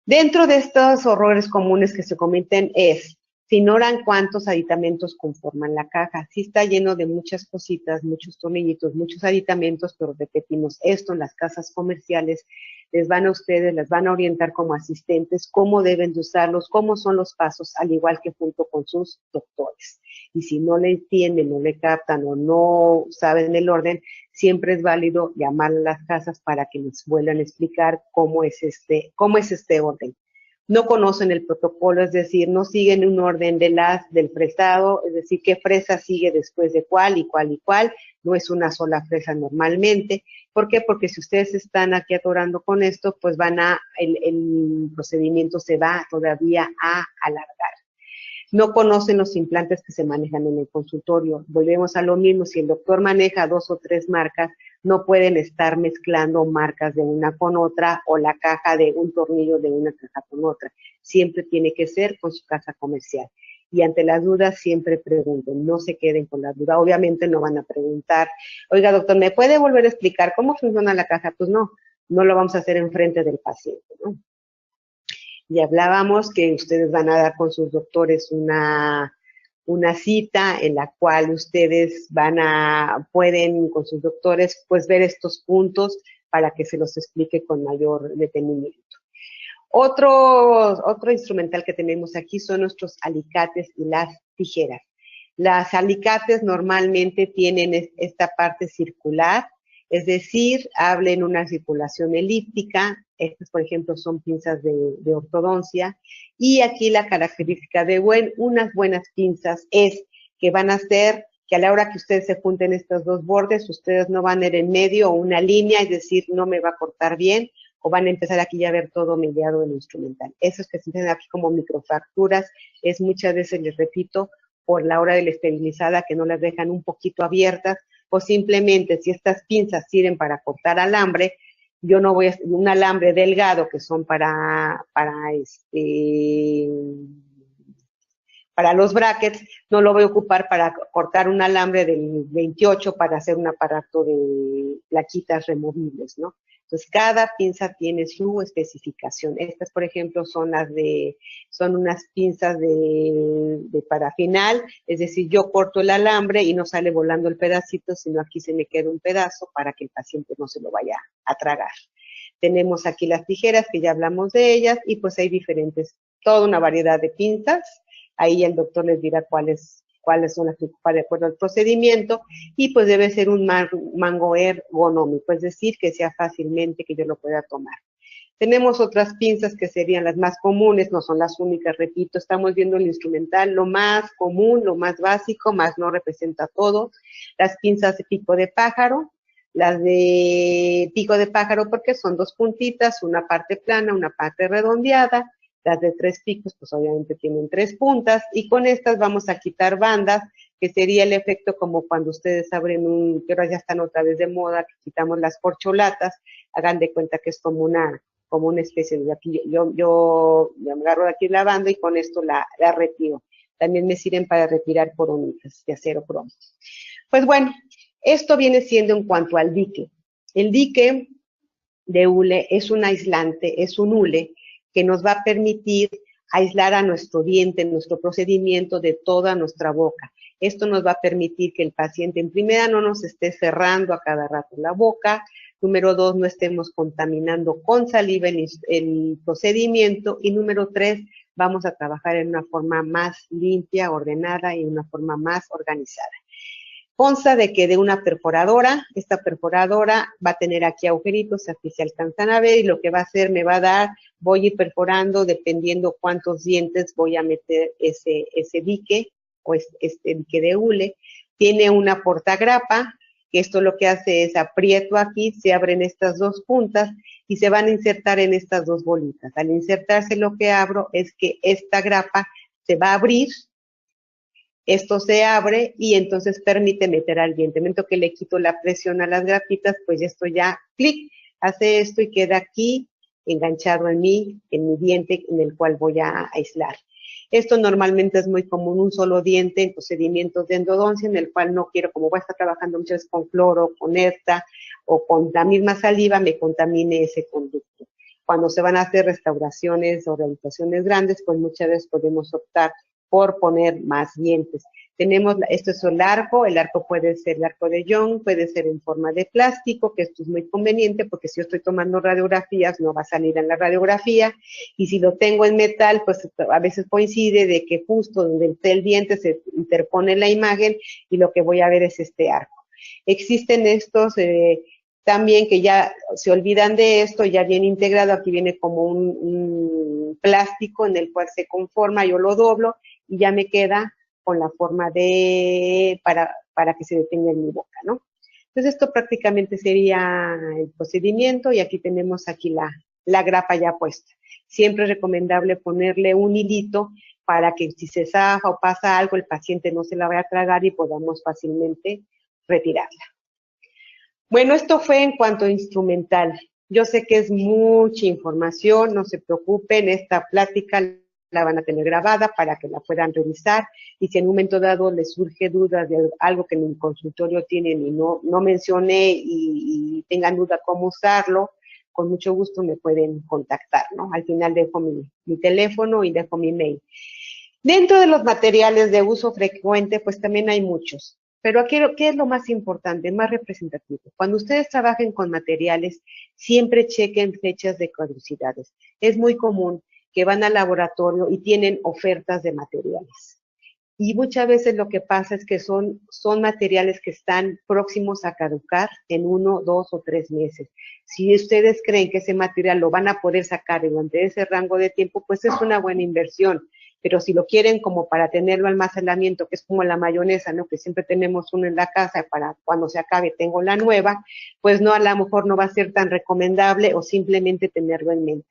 Dentro de estos horrores comunes que se cometen es, se ignoran cuántos aditamentos conforman la caja. Sí está lleno de muchas cositas, muchos tornillitos, muchos aditamentos, pero repetimos, esto en las casas comerciales les van a ustedes, les van a orientar como asistentes cómo deben de usarlos, cómo son los pasos, al igual que junto con sus doctores. Y si no le entienden, no le captan o no saben el orden, siempre es válido llamar a las casas para que les vuelvan a explicar cómo es este orden. No conocen el protocolo, es decir, no siguen un orden del fresado, es decir, qué fresa sigue después de cuál y cuál y cuál, no es una sola fresa normalmente. ¿Por qué? Porque si ustedes están aquí atorando con esto, pues el procedimiento se va todavía a alargar. No conocen los implantes que se manejan en el consultorio. Volvemos a lo mismo, si el doctor maneja 2 o 3 marcas, no pueden estar mezclando marcas de una con otra o la caja de un tornillo de una caja con otra. Siempre tiene que ser con su caja comercial. Y ante las dudas siempre pregunten, no se queden con la duda. Obviamente no van a preguntar, oiga doctor, ¿me puede volver a explicar cómo funciona la caja? Pues no lo vamos a hacer enfrente del paciente, ¿no? Y hablábamos que ustedes van a dar con sus doctores una cita en la cual ustedes pueden con sus doctores pues ver estos puntos para que se los explique con mayor detenimiento. Otro instrumental que tenemos aquí son nuestros alicates y las tijeras. Las alicates normalmente tienen esta parte circular, es decir, hablen una circulación elíptica. Estas, por ejemplo, son pinzas de ortodoncia. Y aquí la característica de unas buenas pinzas es que van a hacer que a la hora que ustedes se junten estos dos bordes, ustedes no van a ir en medio o una línea, es decir, no me va a cortar bien, o van a empezar aquí ya a ver todo mediado en el instrumental. Esos que se ven aquí como microfracturas, es muchas veces, les repito, por la hora de la esterilizada, que no las dejan un poquito abiertas, o simplemente si estas pinzas sirven para cortar alambre, yo no voy a un alambre delgado que son para los brackets, no lo voy a ocupar para cortar un alambre del 28 para hacer un aparato de plaquitas removibles, ¿no? Entonces, cada pinza tiene su especificación. Estas, por ejemplo, son unas pinzas de parafinal, es decir, yo corto el alambre y no sale volando el pedacito, sino aquí se me queda un pedazo para que el paciente no se lo vaya a tragar. Tenemos aquí las tijeras, que ya hablamos de ellas, y pues hay diferentes, toda una variedad de pinzas. Ahí el doctor les dirá cuáles son las que ocupa de acuerdo al procedimiento, y pues debe ser un mango ergonómico, es decir, que sea fácilmente que yo lo pueda tomar. Tenemos otras pinzas que serían las más comunes, no son las únicas, repito, estamos viendo el instrumental, lo más común, lo más básico, más no representa todo. Las pinzas de pico de pájaro, las de pico de pájaro porque son dos puntitas, una parte plana, una parte redondeada. Las de 3 picos, pues obviamente tienen 3 puntas, y con estas vamos a quitar bandas, que sería el efecto como cuando ustedes abren que ahora ya están otra vez de moda, que quitamos las corcholatas, hagan de cuenta que es como una especie de, aquí yo me agarro de aquí la banda y con esto la retiro. También me sirven para retirar coronitas de acero cromo. Pues bueno, esto viene siendo en cuanto al dique. El dique de hule es un aislante, es un hule que nos va a permitir aislar a nuestro diente, nuestro procedimiento de toda nuestra boca. Esto nos va a permitir que el paciente, en primera, no nos esté cerrando a cada rato la boca. Número 2, no estemos contaminando con saliva el procedimiento. Y número 3, vamos a trabajar en una forma más limpia, ordenada y una forma más organizada. Consta de que de una perforadora, esta perforadora va a tener aquí agujeritos, aquí se alcanzan a ver, y lo que va a hacer, me va a dar, voy a ir perforando dependiendo cuántos dientes voy a meter ese dique, o este dique de hule. Tiene una portagrapa, que esto lo que hace es aprieto aquí, se abren estas dos puntas y se van a insertar en estas dos bolitas. Al insertarse, lo que abro es que esta grapa se va a abrir. Esto se abre y entonces permite meter al diente. En el momento que le quito la presión a las grapitas, pues esto ya, clic, hace esto y queda aquí enganchado en mi diente en el cual voy a aislar. Esto normalmente es muy común, un solo diente en procedimientos de endodoncia, en el cual no quiero, como voy a estar trabajando muchas veces con cloro, con ERTA o con la misma saliva, me contamine ese conducto. Cuando se van a hacer restauraciones o rehabilitaciones grandes, pues muchas veces podemos optar por poner más dientes. Tenemos, esto es el arco puede ser el arco de Young, puede ser en forma de plástico, que esto es muy conveniente porque si yo estoy tomando radiografías no va a salir en la radiografía, y si lo tengo en metal, pues a veces coincide de que justo donde está el diente se interpone la imagen y lo que voy a ver es este arco. Existen estos también que ya se olvidan de esto, ya viene integrado, aquí viene como un plástico en el cual se conforma, yo lo doblo y ya me queda con la forma para que se detenga en mi boca, ¿no? Entonces esto prácticamente sería el procedimiento, y aquí tenemos la grapa ya puesta. Siempre es recomendable ponerle un hilito para que si se zafa o pasa algo, el paciente no se la vaya a tragar y podamos fácilmente retirarla. Bueno, esto fue en cuanto a instrumental. Yo sé que es mucha información, no se preocupen, esta plática la van a tener grabada para que la puedan revisar, y si en un momento dado les surge dudas de algo que en mi consultorio tienen y no mencioné y tengan duda cómo usarlo, con mucho gusto me pueden contactar, ¿no? Al final dejo mi teléfono y dejo mi mail. Dentro de los materiales de uso frecuente, pues también hay muchos. Pero aquí, ¿qué es lo más importante, más representativo? Cuando ustedes trabajen con materiales, siempre chequen fechas de caducidades. Es muy común que van al laboratorio y tienen ofertas de materiales. Y muchas veces lo que pasa es que son materiales que están próximos a caducar en 1, 2 o 3 meses. Si ustedes creen que ese material lo van a poder sacar durante ese rango de tiempo, pues es una buena inversión. Pero si lo quieren como para tenerlo almacenamiento, que es como la mayonesa, ¿no? Que siempre tenemos uno en la casa para cuando se acabe tengo la nueva, pues no, a lo mejor no va a ser tan recomendable, o simplemente tenerlo en mente.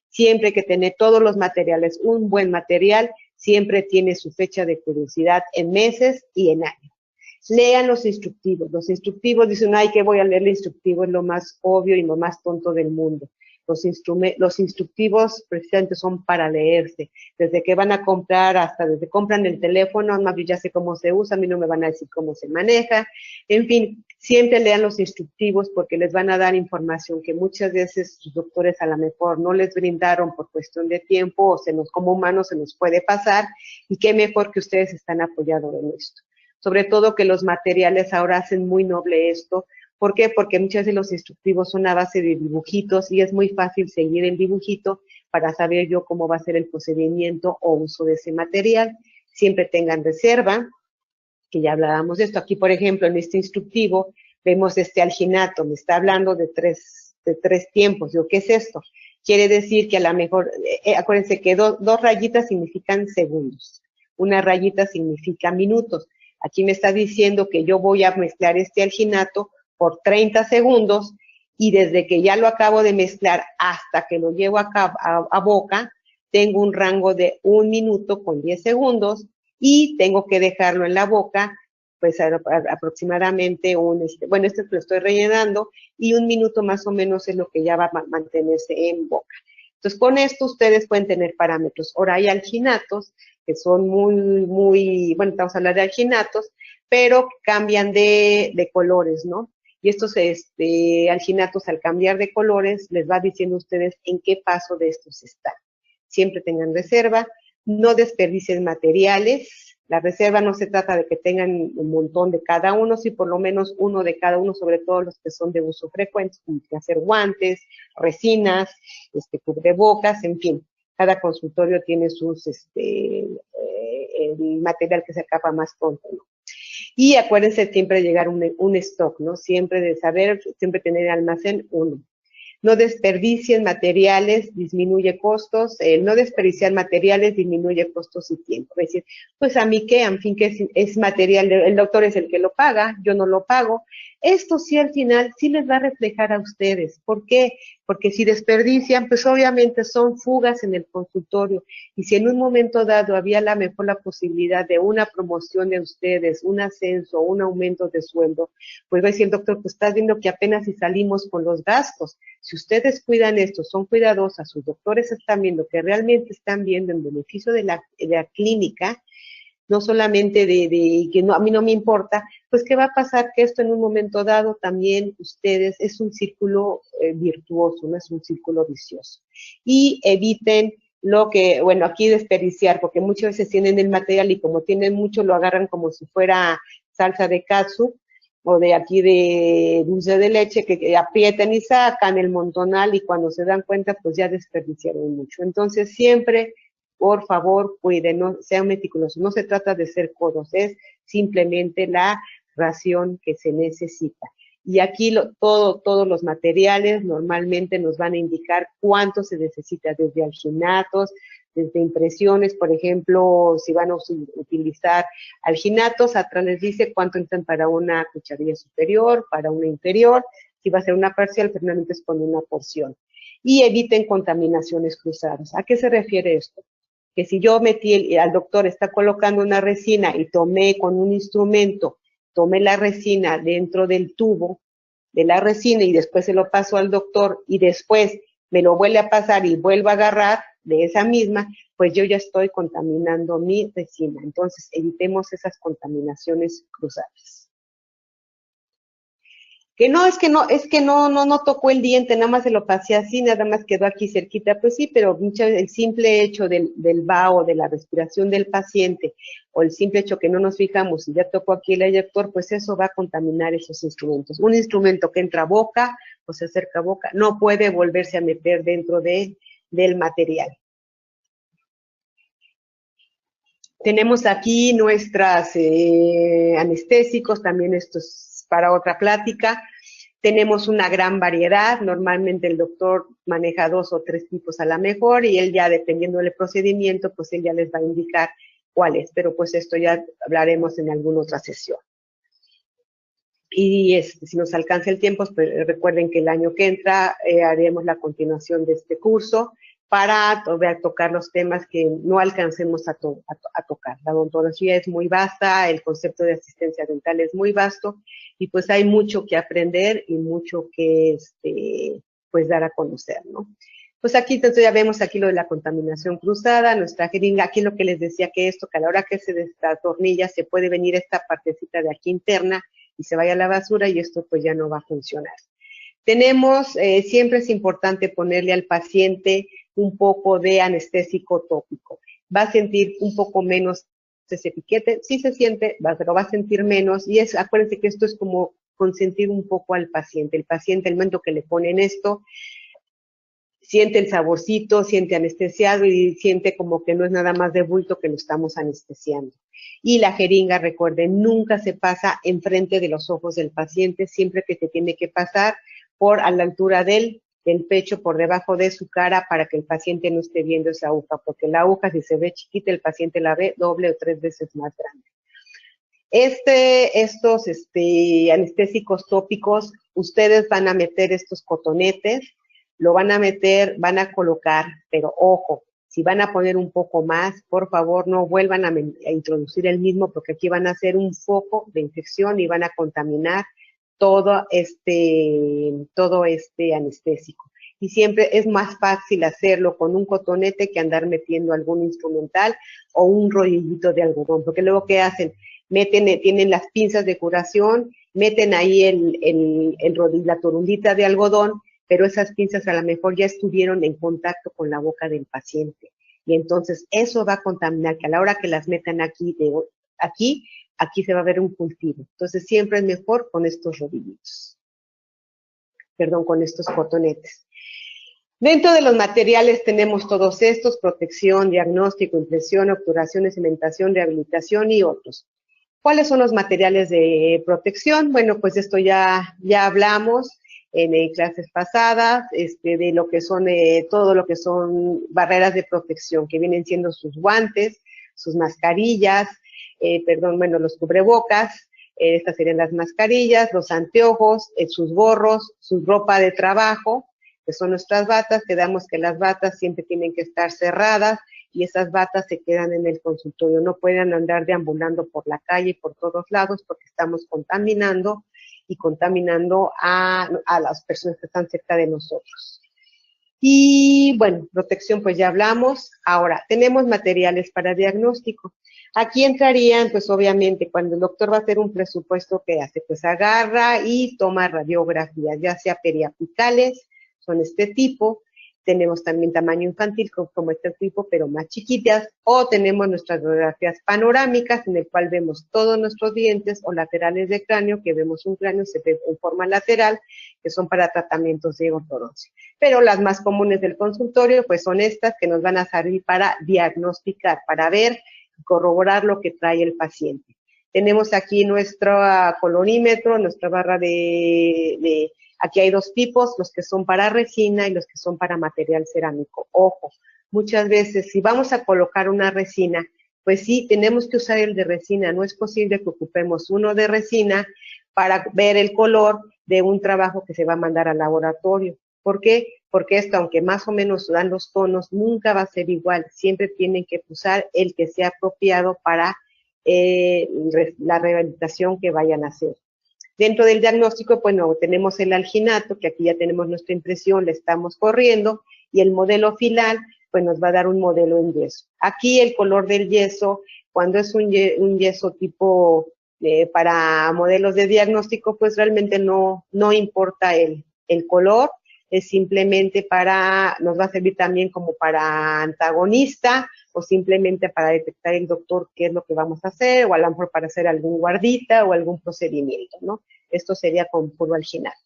Siempre hay que tener todos los materiales, un buen material siempre tiene su fecha de caducidad en meses y en años. Lean los instructivos. Los instructivos dicen, ay, que voy a leer el instructivo, es lo más obvio y lo más tonto del mundo. Los instructivos precisamente son para leerse. Desde que van a comprar hasta desde compran el teléfono, más yo ya sé cómo se usa, a mí no me van a decir cómo se maneja. En fin, siempre lean los instructivos porque les van a dar información que muchas veces sus doctores a lo mejor no les brindaron por cuestión de tiempo, o como humanos se nos puede pasar, y qué mejor que ustedes están apoyados en esto. Sobre todo que los materiales ahora hacen muy noble esto, ¿Por qué? Porque muchas veces los instructivos son a base de dibujitos y es muy fácil seguir el dibujito para saber yo cómo va a ser el procedimiento o uso de ese material. Siempre tengan reserva, que ya hablábamos de esto. Aquí, por ejemplo, en este instructivo, vemos este alginato, me está hablando de tres tiempos. Digo, ¿qué es esto? Quiere decir que a lo mejor, acuérdense que dos rayitas significan segundos, una rayita significa minutos. Aquí me está diciendo que yo voy a mezclar este alginato por 30 segundos y desde que ya lo acabo de mezclar hasta que lo llevo a boca, tengo un rango de 1 minuto con 10 segundos y tengo que dejarlo en la boca, pues aproximadamente bueno, este lo estoy rellenando y 1 minuto más o menos es lo que ya va a mantenerse en boca. Entonces, con esto ustedes pueden tener parámetros. Ahora hay alginatos que son muy, bueno, vamos a hablar de alginatos, pero cambian de colores, ¿no? Y estos alginatos, al cambiar de colores, les va diciendo a ustedes en qué paso de estos están. Siempre tengan reserva, no desperdicien materiales. La reserva no se trata de que tengan un montón de cada uno, sí por lo menos uno de cada uno, sobre todo los que son de uso frecuente, como que hacer guantes, resinas, cubrebocas, en fin. Cada consultorio tiene sus, el material que se acaba más pronto, ¿no? Y acuérdense siempre llegar un stock, ¿no? Siempre de saber, siempre tener almacén uno. No desperdicien materiales, disminuye costos. No desperdiciar materiales disminuye costos y tiempo. Es decir, pues a mí qué, en fin, que es material, el doctor es el que lo paga, yo no lo pago. Esto sí al final sí les va a reflejar a ustedes. ¿Por qué? Porque si desperdician, pues obviamente son fugas en el consultorio. Y si en un momento dado había la posibilidad de una promoción de ustedes, un ascenso, un aumento de sueldo, pues va a decir el doctor, pues estás viendo que apenas si salimos con los gastos. Si ustedes cuidan esto, son cuidadosas, sus doctores están viendo que realmente están viendo en beneficio de la clínica, no solamente de que no, a mí no me importa, pues ¿qué va a pasar? Que esto en un momento dado también ustedes, es un círculo virtuoso, no es un círculo vicioso. Y eviten lo que, bueno, aquí desperdiciar, porque muchas veces tienen el material y como tienen mucho lo agarran como si fuera salsa de katsu, o de aquí de dulce de leche, que aprietan y sacan el montonal y cuando se dan cuenta, pues ya desperdiciaron mucho. Entonces, siempre, por favor, cuiden, no, sean meticulosos. No se trata de ser codos, es simplemente la ración que se necesita. Y aquí todos los materiales normalmente nos van a indicar cuánto se necesita, desde alginatos, desde impresiones, por ejemplo, si van a utilizar alginatos, atrás les dice cuánto necesitan para una cucharilla superior, para una inferior, si va a ser una parcial, finalmente es con una porción. Y eviten contaminaciones cruzadas. ¿A qué se refiere esto? Que si yo metí, al doctor está colocando una resina y tomé con un instrumento, tomé la resina dentro del tubo de la resina y después se lo paso al doctor y después me lo vuelve a pasar y vuelvo a agarrar de esa misma, pues yo ya estoy contaminando mi resina. Entonces, evitemos esas contaminaciones cruzadas. Que no, es que no tocó el diente, nada más se lo pasé así, nada más quedó aquí cerquita, pues sí, pero el simple hecho del vaho, de la respiración del paciente, o el simple hecho que no nos fijamos y ya tocó aquí el eyector, pues eso va a contaminar esos instrumentos. Un instrumento que entra a boca o se acerca a boca, no puede volverse a meter dentro del material. Tenemos aquí nuestras anestésicos, también esto es para otra plática. Tenemos una gran variedad, normalmente el doctor maneja 2 o 3 tipos a la mejor y él ya dependiendo del procedimiento, pues él ya les va a indicar cuáles, pero pues esto ya hablaremos en alguna otra sesión. Y si nos alcanza el tiempo, pues recuerden que el año que entra haremos la continuación de este curso para tocar los temas que no alcancemos a tocar. La odontología es muy vasta, el concepto de asistencia dental es muy vasto y pues hay mucho que aprender y mucho que pues dar a conocer, ¿no? Pues aquí entonces ya vemos aquí lo de la contaminación cruzada, nuestra jeringa, aquí lo que les decía que esto, que a la hora que se desatornilla se puede venir esta partecita de aquí interna y se vaya a la basura y esto pues ya no va a funcionar. Tenemos, siempre es importante ponerle al paciente un poco de anestésico tópico. Va a sentir un poco menos ese piquete, sí se siente, pero va a sentir menos y acuérdense que esto es como consentir un poco al paciente. El paciente, el momento que le ponen esto, siente el saborcito, siente anestesiado y siente como que no es nada más de bulto que lo estamos anestesiando. Y la jeringa, recuerden, nunca se pasa enfrente de los ojos del paciente, siempre que se tiene que pasar por a la altura del pecho, por debajo de su cara, para que el paciente no esté viendo esa aguja, porque la aguja, si se ve chiquita, el paciente la ve doble o 3 veces más grande. Estos anestésicos tópicos, ustedes van a meter estos cotonetes, lo van a meter, van a colocar, pero ojo, si van a poner un poco más, por favor no vuelvan a introducir el mismo, porque aquí van a hacer un foco de infección y van a contaminar todo este anestésico. Y siempre es más fácil hacerlo con un cotonete que andar metiendo algún instrumental o un rollito de algodón, porque luego ¿qué hacen? Tienen las pinzas de curación, meten ahí la torundita de algodón, pero esas pinzas a lo mejor ya estuvieron en contacto con la boca del paciente. Y entonces eso va a contaminar, que a la hora que las metan aquí se va a ver un cultivo. Entonces siempre es mejor con estos rodillitos. Perdón, con estos cotonetes. Dentro de los materiales tenemos todos estos: protección, diagnóstico, impresión, obturación, cementación, rehabilitación y otros. ¿Cuáles son los materiales de protección? Bueno, pues esto ya hablamos en clases pasadas, de lo que son, todo lo que son barreras de protección, que vienen siendo sus guantes, sus mascarillas, los cubrebocas, estas serían las mascarillas, los anteojos, sus gorros, su ropa de trabajo, que son nuestras batas. Quedamos que las batas siempre tienen que estar cerradas, y esas batas se quedan en el consultorio, no pueden andar deambulando por la calle, por todos lados, porque estamos contaminando a las personas que están cerca de nosotros. Y bueno, protección pues ya hablamos. Ahora, tenemos materiales para diagnóstico. Aquí entrarían, pues obviamente, cuando el doctor va a hacer un presupuesto, ¿qué hace? Pues agarra y toma radiografías, ya sea periapicales, son este tipo. Tenemos también tamaño infantil, como este tipo, pero más chiquitas, o tenemos nuestras radiografías panorámicas, en el cual vemos todos nuestros dientes, o laterales de cráneo, que vemos un cráneo, se ve en forma lateral, que son para tratamientos de ortodoncia. Pero las más comunes del consultorio, pues son estas, que nos van a servir para diagnosticar, para ver y corroborar lo que trae el paciente. Tenemos aquí nuestro colorímetro, nuestra barra aquí hay dos tipos, los que son para resina y los que son para material cerámico. Ojo, muchas veces si vamos a colocar una resina, pues sí, tenemos que usar el de resina. No es posible que ocupemos uno de resina para ver el color de un trabajo que se va a mandar al laboratorio. ¿Por qué? Porque esto, aunque más o menos dan los tonos, nunca va a ser igual. Siempre tienen que usar el que sea apropiado para la rehabilitación que vayan a hacer. Dentro del diagnóstico, pues no, tenemos el alginato, que aquí ya tenemos nuestra impresión, le estamos corriendo, y el modelo final, pues nos va a dar un modelo en yeso. Aquí el color del yeso, cuando es un yeso tipo para modelos de diagnóstico, pues realmente no importa el color, es simplemente nos va a servir también como para antagonista, o simplemente para detectar el doctor qué es lo que vamos a hacer, o a lo mejor para hacer algún guardita o algún procedimiento, ¿no? Esto sería con puro alginato.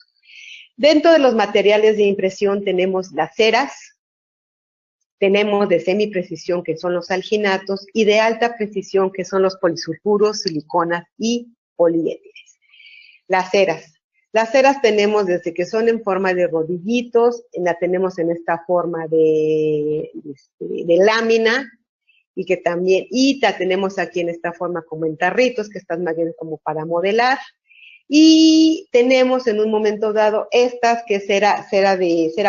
Dentro de los materiales de impresión tenemos las ceras, tenemos de semiprecisión, que son los alginatos, y de alta precisión, que son los polisulfuros, siliconas y poliéteres. Las ceras tenemos desde que son en forma de rodillitos, la tenemos en esta forma de lámina, y que también, la tenemos aquí en esta forma como en tarritos, que están más bien como para modelar. Y tenemos en un momento dado estas, que es cera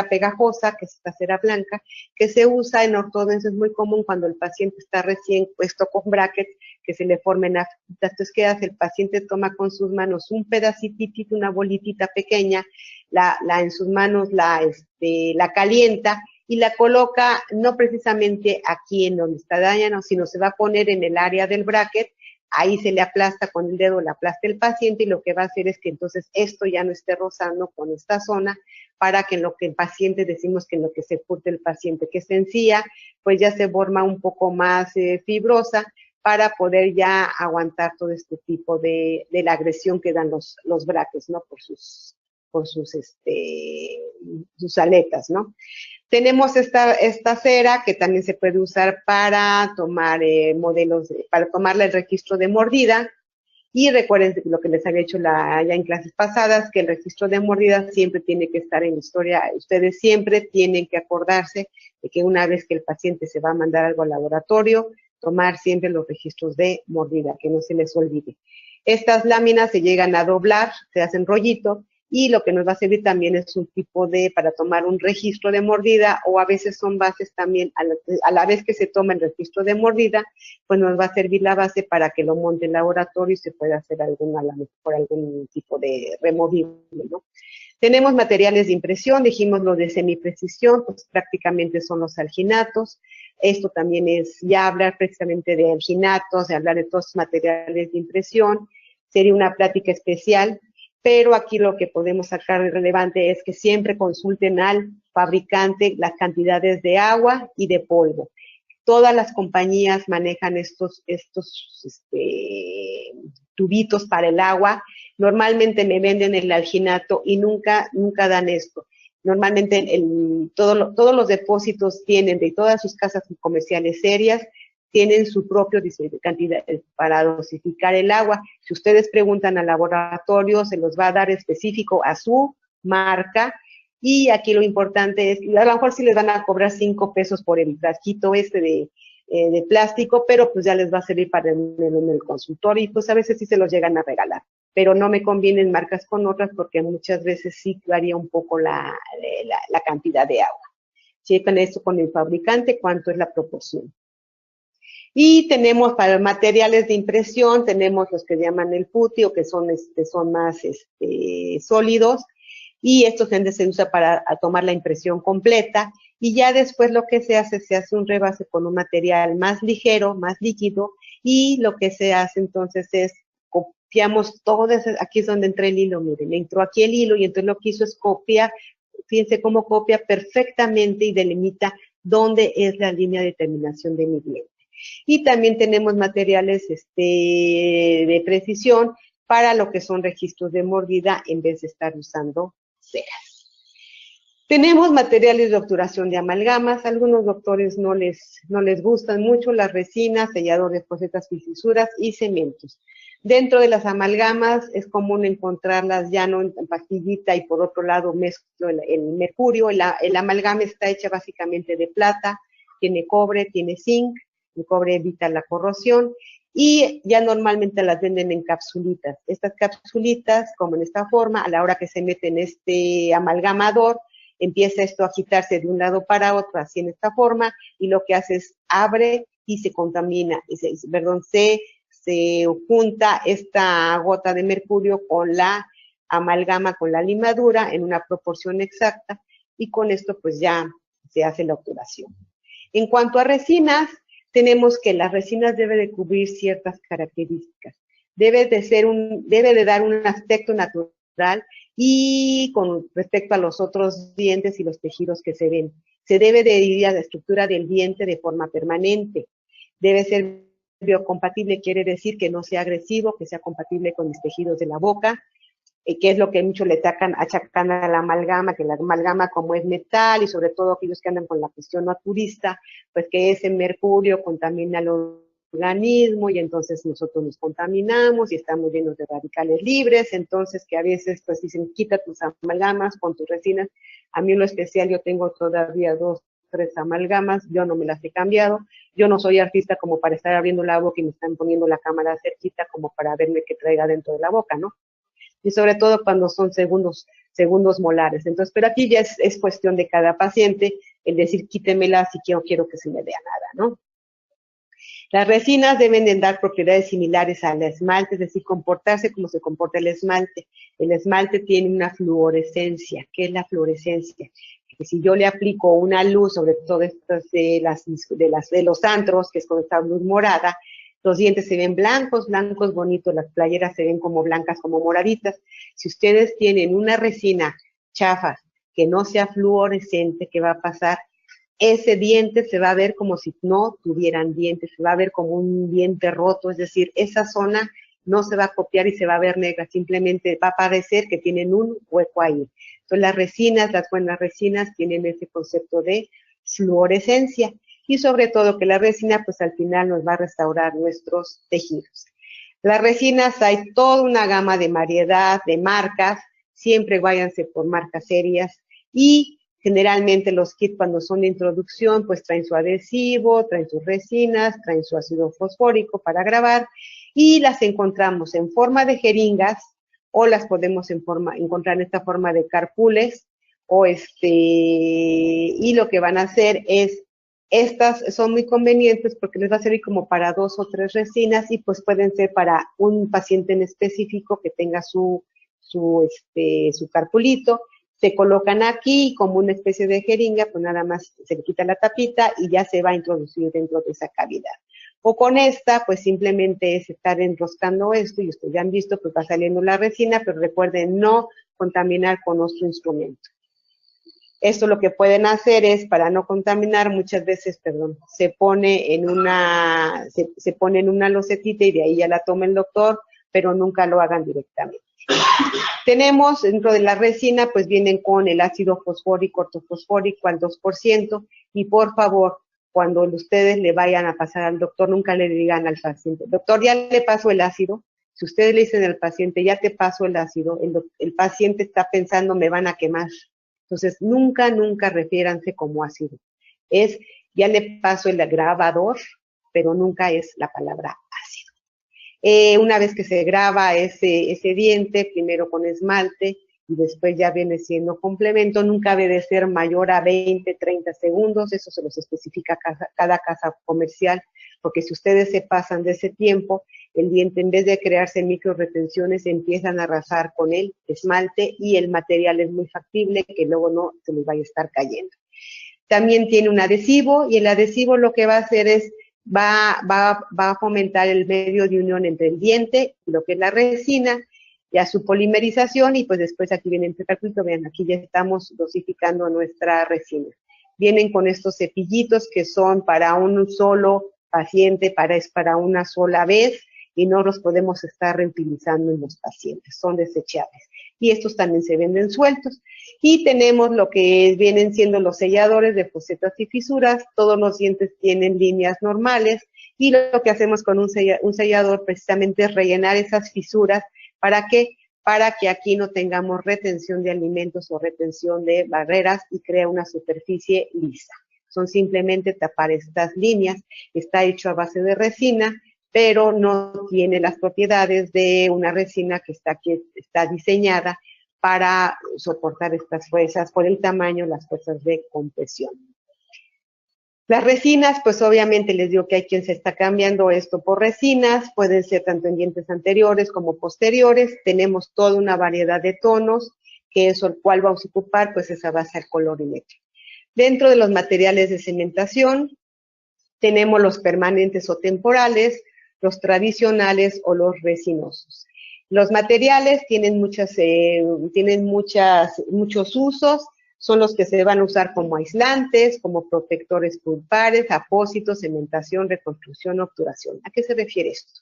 pegajosa, que es esta cera blanca, que se usa en ortodoncia. Es muy común cuando el paciente está recién puesto con brackets, que se le formen aftitas. Entonces, ¿qué hace? El paciente toma con sus manos un pedacitito, una bolitita pequeña, en sus manos la calienta y la coloca no precisamente aquí en donde está dañado, sino se va a poner en el área del bracket. Ahí se le aplasta con el dedo, le aplasta el paciente, y lo que va a hacer es que entonces esto ya no esté rozando con esta zona, para que en lo que el paciente, decimos que en lo que se curte el paciente, que es encía, pues ya se forma un poco más fibrosa, para poder ya aguantar todo este tipo de la agresión que dan los braques, ¿no? Por sus aletas, ¿no? Tenemos esta cera que también se puede usar para tomar para tomarle el registro de mordida. Y recuerden lo que les había hecho ya en clases pasadas, que el registro de mordida siempre tiene que estar en la historia. Ustedes siempre tienen que acordarse de que una vez que el paciente se va a mandar algo al laboratorio, tomar siempre los registros de mordida, que no se les olvide. Estas láminas se llegan a doblar, se hacen rollito, y lo que nos va a servir también es un tipo para tomar un registro de mordida, o a veces son bases también, a la vez que se toma el registro de mordida, pues nos va a servir la base para que lo monte el laboratorio y se pueda hacer por algún tipo de removible, ¿no? Tenemos materiales de impresión, dijimos lo de semiprecisión, pues prácticamente son los alginatos. Esto también es ya hablar precisamente de alginatos, de hablar de todos los materiales de impresión. Sería una plática especial, pero aquí lo que podemos sacar de relevante es que siempre consulten al fabricante las cantidades de agua y de polvo. Todas las compañías manejan estos tubitos para el agua. Normalmente me venden el alginato y nunca dan esto. Normalmente todos los depósitos tienen, de todas sus casas comerciales serias, tienen su propio cantidad para dosificar el agua. Si ustedes preguntan al laboratorio, se los va a dar específico a su marca. Y aquí lo importante es, a lo mejor sí les van a cobrar 5 pesos por el frasquito de plástico, pero pues ya les va a servir para en el consultorio, y pues a veces sí se los llegan a regalar. Pero no me convienen marcas con otras porque muchas veces sí varía un poco la cantidad de agua. Checan esto con el fabricante, cuánto es la proporción. Y tenemos para materiales de impresión, tenemos los que llaman el putty, o que son más sólidos, y estos se usa para tomar la impresión completa, y ya después lo que se hace un rebase con un material más ligero, más líquido, y lo que se hace entonces es copiamos todo, aquí es donde entra el hilo, miren, entró aquí el hilo, y entonces lo que hizo es copiar, fíjense cómo copia perfectamente y delimita dónde es la línea de terminación de mi diente. Y también tenemos materiales de precisión para lo que son registros de mordida en vez de estar usando ceras. Tenemos materiales de obturación de amalgamas. A algunos doctores no les gustan mucho las resinas, selladores, posetas y fisuras y cementos. Dentro de las amalgamas es común encontrarlas ya no en pastillita, y por otro lado mezclo el mercurio. El amalgama está hecha básicamente de plata, tiene cobre, tiene zinc. El cobre evita la corrosión, y ya normalmente las venden en capsulitas. Estas capsulitas, como en esta forma, a la hora que se mete en este amalgamador, empieza esto a agitarse de un lado para otro, así en esta forma, y lo que hace es abre y se contamina, se junta esta gota de mercurio con la amalgama, con la limadura, en una proporción exacta, y con esto pues ya se hace la obturación. En cuanto a resinas, tenemos que las resinas deben de cubrir ciertas características. Debe de dar un aspecto natural, y con respecto a los otros dientes y los tejidos que se ven. Se debe de dividir la estructura del diente de forma permanente. Debe ser biocompatible, quiere decir que no sea agresivo, que sea compatible con los tejidos de la boca, que es lo que muchos le achacan a la amalgama, que la amalgama, como es metal, y sobre todo aquellos que andan con la cuestión naturista, pues que ese mercurio contamina al organismo, y entonces nosotros nos contaminamos y estamos llenos de radicales libres. Entonces que a veces pues dicen, quita tus amalgamas con tus resinas. A mí en lo especial yo tengo todavía 2, 3 amalgamas, yo no me las he cambiado. Yo no soy artista como para estar abriendo la boca y me están poniendo la cámara cerquita como para verme qué traiga dentro de la boca, ¿no? Y sobre todo cuando son segundos molares. Entonces, pero aquí ya es cuestión de cada paciente el decir, quítemela si quiero que se me vea nada, ¿no? Las resinas deben de dar propiedades similares al esmalte, es decir, comportarse como se comporta el esmalte. El esmalte tiene una fluorescencia. ¿Qué es la fluorescencia? Que si yo le aplico una luz, sobre todo estas de los antros, que es con esta luz morada, los dientes se ven blancos, bonitos, las playeras se ven como blancas, como moraditas. Si ustedes tienen una resina chafa que no sea fluorescente, ¿qué va a pasar? ese diente se va a ver como si no tuvieran dientes, se va a ver como un diente roto, es decir, esa zona no se va a copiar y se va a ver negra, simplemente va a parecer que tienen un hueco ahí. Entonces las resinas, las buenas resinas tienen ese concepto de fluorescencia y sobre todo que la resina pues al final nos va a restaurar nuestros tejidos. Las resinas hay toda una gama de variedad, de marcas, siempre váyanse por marcas serias y generalmente los kits cuando son de introducción pues traen su adhesivo, traen sus resinas, traen su ácido fosfórico para grabar y las encontramos en forma de jeringas o las podemos encontrar en esta forma de carpules y lo que van a hacer es, estas son muy convenientes porque les va a servir como para 2 o 3 resinas y pues pueden ser para un paciente en específico que tenga su carpulito, se colocan aquí como una especie de jeringa, pues nada más se le quita la tapita y ya se va a introducir dentro de esa cavidad. O con esta, pues simplemente es estar enroscando esto y ustedes ya han visto, pues va saliendo la resina, pero recuerden no contaminar con nuestro instrumento. Esto lo que pueden hacer es, para no contaminar, muchas veces, se pone en una losetita y de ahí ya la toma el doctor, pero nunca lo hagan directamente. Tenemos dentro de la resina, pues vienen con el ácido fosfórico, ortofosfórico al 2%, y por favor, cuando ustedes le vayan a pasar al doctor, nunca le digan al paciente, doctor, ya le paso el ácido. Si ustedes le dicen al paciente, ya te paso el ácido, el paciente está pensando, me van a quemar. Entonces, nunca refiéranse como ácido. Es, ya le paso el grabador, pero nunca es la palabra ácido. Una vez que se graba ese diente, primero con esmalte y después ya viene siendo complemento, nunca debe ser mayor a 20, 30 segundos, eso se los especifica cada casa comercial, porque si ustedes se pasan de ese tiempo, el diente en vez de crearse microretenciones empiezan a arrasar con el esmalte y el material es muy factible que luego no se les vaya a estar cayendo. También tiene un adhesivo y el adhesivo lo que va a hacer es va a fomentar el medio de unión entre el diente y lo que es la resina, ya su polimerización y pues después aquí viene el carpulito, vean, aquí ya estamos dosificando nuestra resina. Vienen con estos cepillitos que son para un solo paciente, es para una sola vez y no los podemos estar reutilizando en los pacientes, son desechables. Y estos también se venden sueltos. Y tenemos lo que vienen siendo los selladores de fosetas y fisuras, todos los dientes tienen líneas normales y lo que hacemos con un sellador precisamente es rellenar esas fisuras. ¿Para qué? Para que aquí no tengamos retención de alimentos o retención de barreras y crea una superficie lisa. Son simplemente tapar estas líneas, está hecho a base de resina, pero no tiene las propiedades de una resina que está diseñada para soportar estas fuerzas, por el tamaño, las fuerzas de compresión. Las resinas, pues obviamente les digo que hay quien se está cambiando esto por resinas, pueden ser tanto en dientes anteriores como posteriores, tenemos toda una variedad de tonos, que es el cual vamos a ocupar, pues esa va a ser colorimétrica. Dentro de los materiales de cementación, tenemos los permanentes o temporales, los tradicionales o los resinosos. Los materiales tienen muchos usos, son los que se van a usar como aislantes, como protectores pulpares, apósitos, cementación, reconstrucción, obturación. ¿A qué se refiere esto?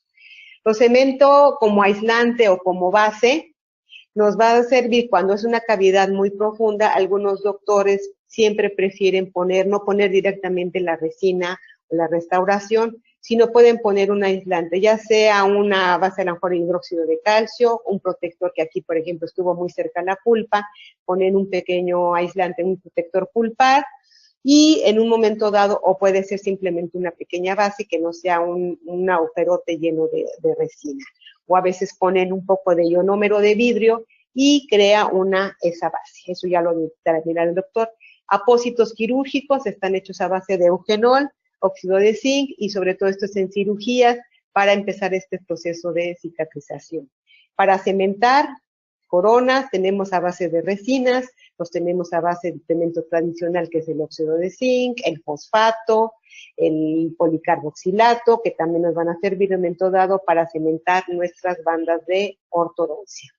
Los cemento como aislante o como base nos va a servir cuando es una cavidad muy profunda. Algunos doctores siempre prefieren no poner directamente la resina o la restauración, sino pueden poner un aislante, ya sea una base a lo mejor de hidróxido de calcio, un protector que aquí, por ejemplo, estuvo muy cerca a la pulpa, ponen un pequeño aislante, un protector pulpar, y en un momento dado, o puede ser simplemente una pequeña base que no sea un agujerote lleno de resina. O a veces ponen un poco de ionómero de vidrio y crea esa base. Eso ya lo determina el doctor. Apósitos quirúrgicos están hechos a base de eugenol, óxido de zinc y sobre todo esto es en cirugías para empezar este proceso de cicatrización. Para cementar coronas tenemos a base de resinas, los tenemos a base de cemento tradicional que es el óxido de zinc, el fosfato, el policarboxilato que también nos van a servir en un momento dado para cementar nuestras bandas de ortodoncia.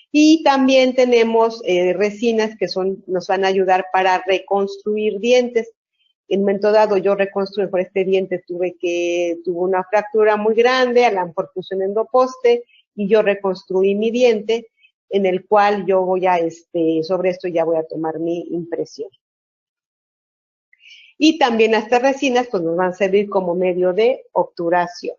Y también tenemos resinas que nos van a ayudar para reconstruir dientes. en un momento dado yo reconstruí por este diente, tuve una fractura muy grande, a la mejor puse un endoposte y yo reconstruí mi diente, en el cual yo voy a, sobre esto ya voy a tomar mi impresión. Y también estas resinas pues nos van a servir como medio de obturación.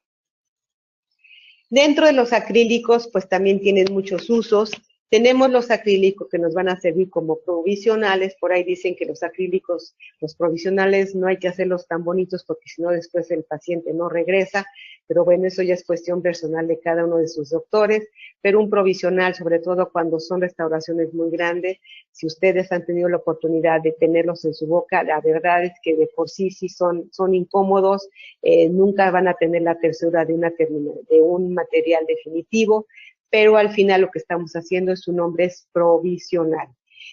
Dentro de los acrílicos pues también tienen muchos usos. Tenemos los acrílicos que nos van a servir como provisionales. Por ahí dicen que los acrílicos, los provisionales, no hay que hacerlos tan bonitos porque si no después el paciente no regresa. Pero bueno, eso ya es cuestión personal de cada uno de sus doctores. Pero un provisional, sobre todo cuando son restauraciones muy grandes, si ustedes han tenido la oportunidad de tenerlos en su boca, la verdad es que de por sí son incómodos. Nunca van a tener la tersura de un material definitivo, pero al final lo que estamos haciendo su nombre es provisional.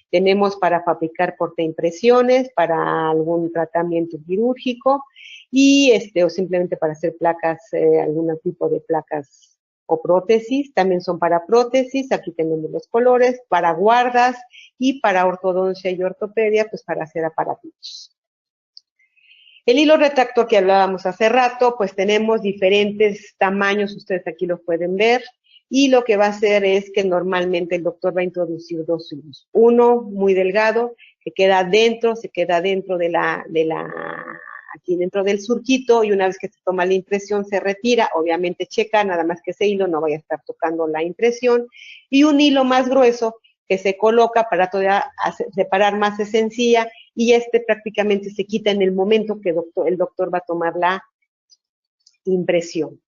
Tenemos para fabricar portaimpresiones, para algún tratamiento quirúrgico y o simplemente para hacer placas, algún tipo de placas o prótesis. También son para prótesis, aquí tenemos los colores, para guardas y para ortodoncia y ortopedia, pues para hacer aparatitos. El hilo retractor que hablábamos hace rato, pues tenemos diferentes tamaños, ustedes aquí lo pueden ver, y lo que va a hacer es que normalmente el doctor va a introducir dos hilos. Uno muy delgado, que queda dentro, se queda dentro aquí dentro del surquito, y una vez que se toma la impresión se retira, obviamente checa, nada más que ese hilo no vaya a estar tocando la impresión, y un hilo más grueso que se coloca para todavía separar más esencia, y prácticamente se quita en el momento que el doctor va a tomar la impresión.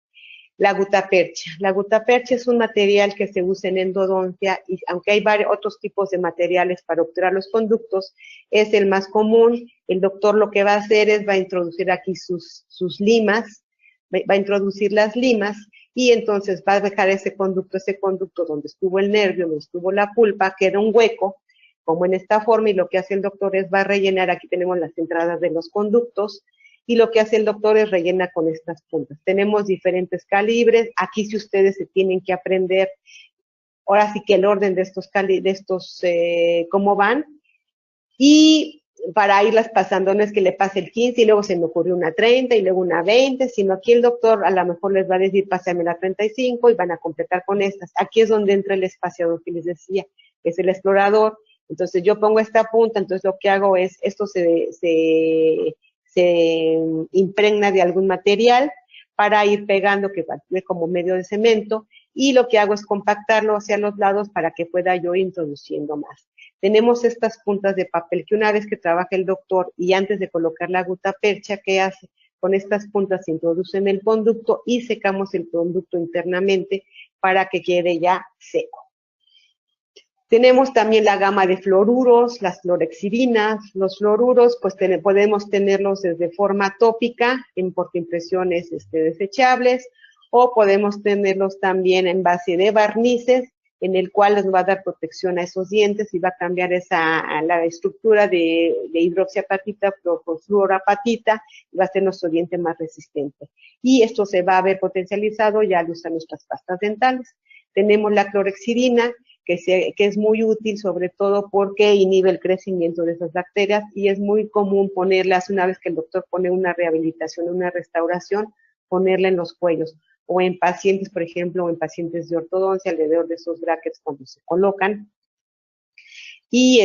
La gutapercha. La gutapercha es un material que se usa en endodoncia y aunque hay otros tipos de materiales para obturar los conductos, es el más común. El doctor lo que va a hacer es va a introducir aquí sus limas, va a introducir las limas y entonces va a dejar ese conducto donde estuvo el nervio, donde estuvo la pulpa, queda un hueco, como en esta forma, y lo que hace el doctor es va a rellenar, aquí tenemos las entradas de los conductos, y lo que hace el doctor es rellena con estas puntas. Tenemos diferentes calibres, aquí si ustedes se tienen que aprender, ahora sí que el orden de estos cómo van, y para irlas pasando, no es que le pase el 15 y luego se me ocurrió una 30 y luego una 20, sino aquí el doctor a lo mejor les va a decir, pásame la 35 y van a completar con estas. Aquí es donde entra el espaciador que les decía, que es el explorador. Entonces yo pongo esta punta, entonces lo que hago es, esto se impregna de algún material para ir pegando, que va a ser como medio de cemento, y lo que hago es compactarlo hacia los lados para que pueda yo ir introduciendo más. Tenemos estas puntas de papel que una vez que trabaja el doctor y antes de colocar la gutapercha, ¿qué hace? Con estas puntas se introduce en el conducto y secamos el conducto internamente para que quede ya seco. Tenemos también la gama de fluoruros, las fluorexirinas. Los fluoruros, pues podemos tenerlos desde forma tópica, en portaimpresiones desechables, o podemos tenerlos también en base de barnices, en el cual les va a dar protección a esos dientes y va a cambiar la estructura de hidroxiapatita por fluorapatita, y va a hacer nuestro diente más resistente. Y esto se va a ver potencializado ya al usar nuestras pastas dentales. Tenemos la clorexidina, que es muy útil, sobre todo porque inhibe el crecimiento de esas bacterias y es muy común ponerlas, una vez que el doctor pone una rehabilitación, una restauración, ponerla en los cuellos o en pacientes, por ejemplo, o en pacientes de ortodoncia, alrededor de esos brackets cuando se colocan. Y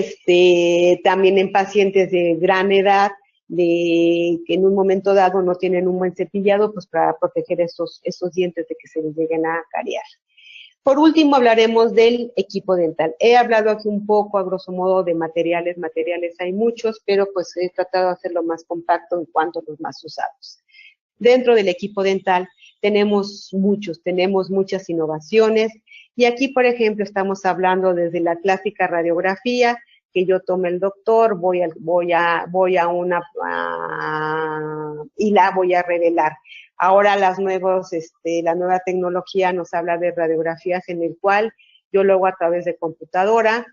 también en pacientes de gran edad, que en un momento dado no tienen un buen cepillado, pues para proteger esos dientes de que se les lleguen a cariar. Por último, hablaremos del equipo dental. He hablado aquí un poco, a grosso modo, de materiales. Materiales hay muchos, pero pues he tratado de hacerlo más compacto en cuanto a los más usados. Dentro del equipo dental tenemos muchas innovaciones. Y aquí, por ejemplo, estamos hablando desde la clásica radiografía, que yo tome el doctor, voy a y la voy a revelar. Ahora la nueva tecnología nos habla de radiografías en el cual yo lo hago a través de computadora.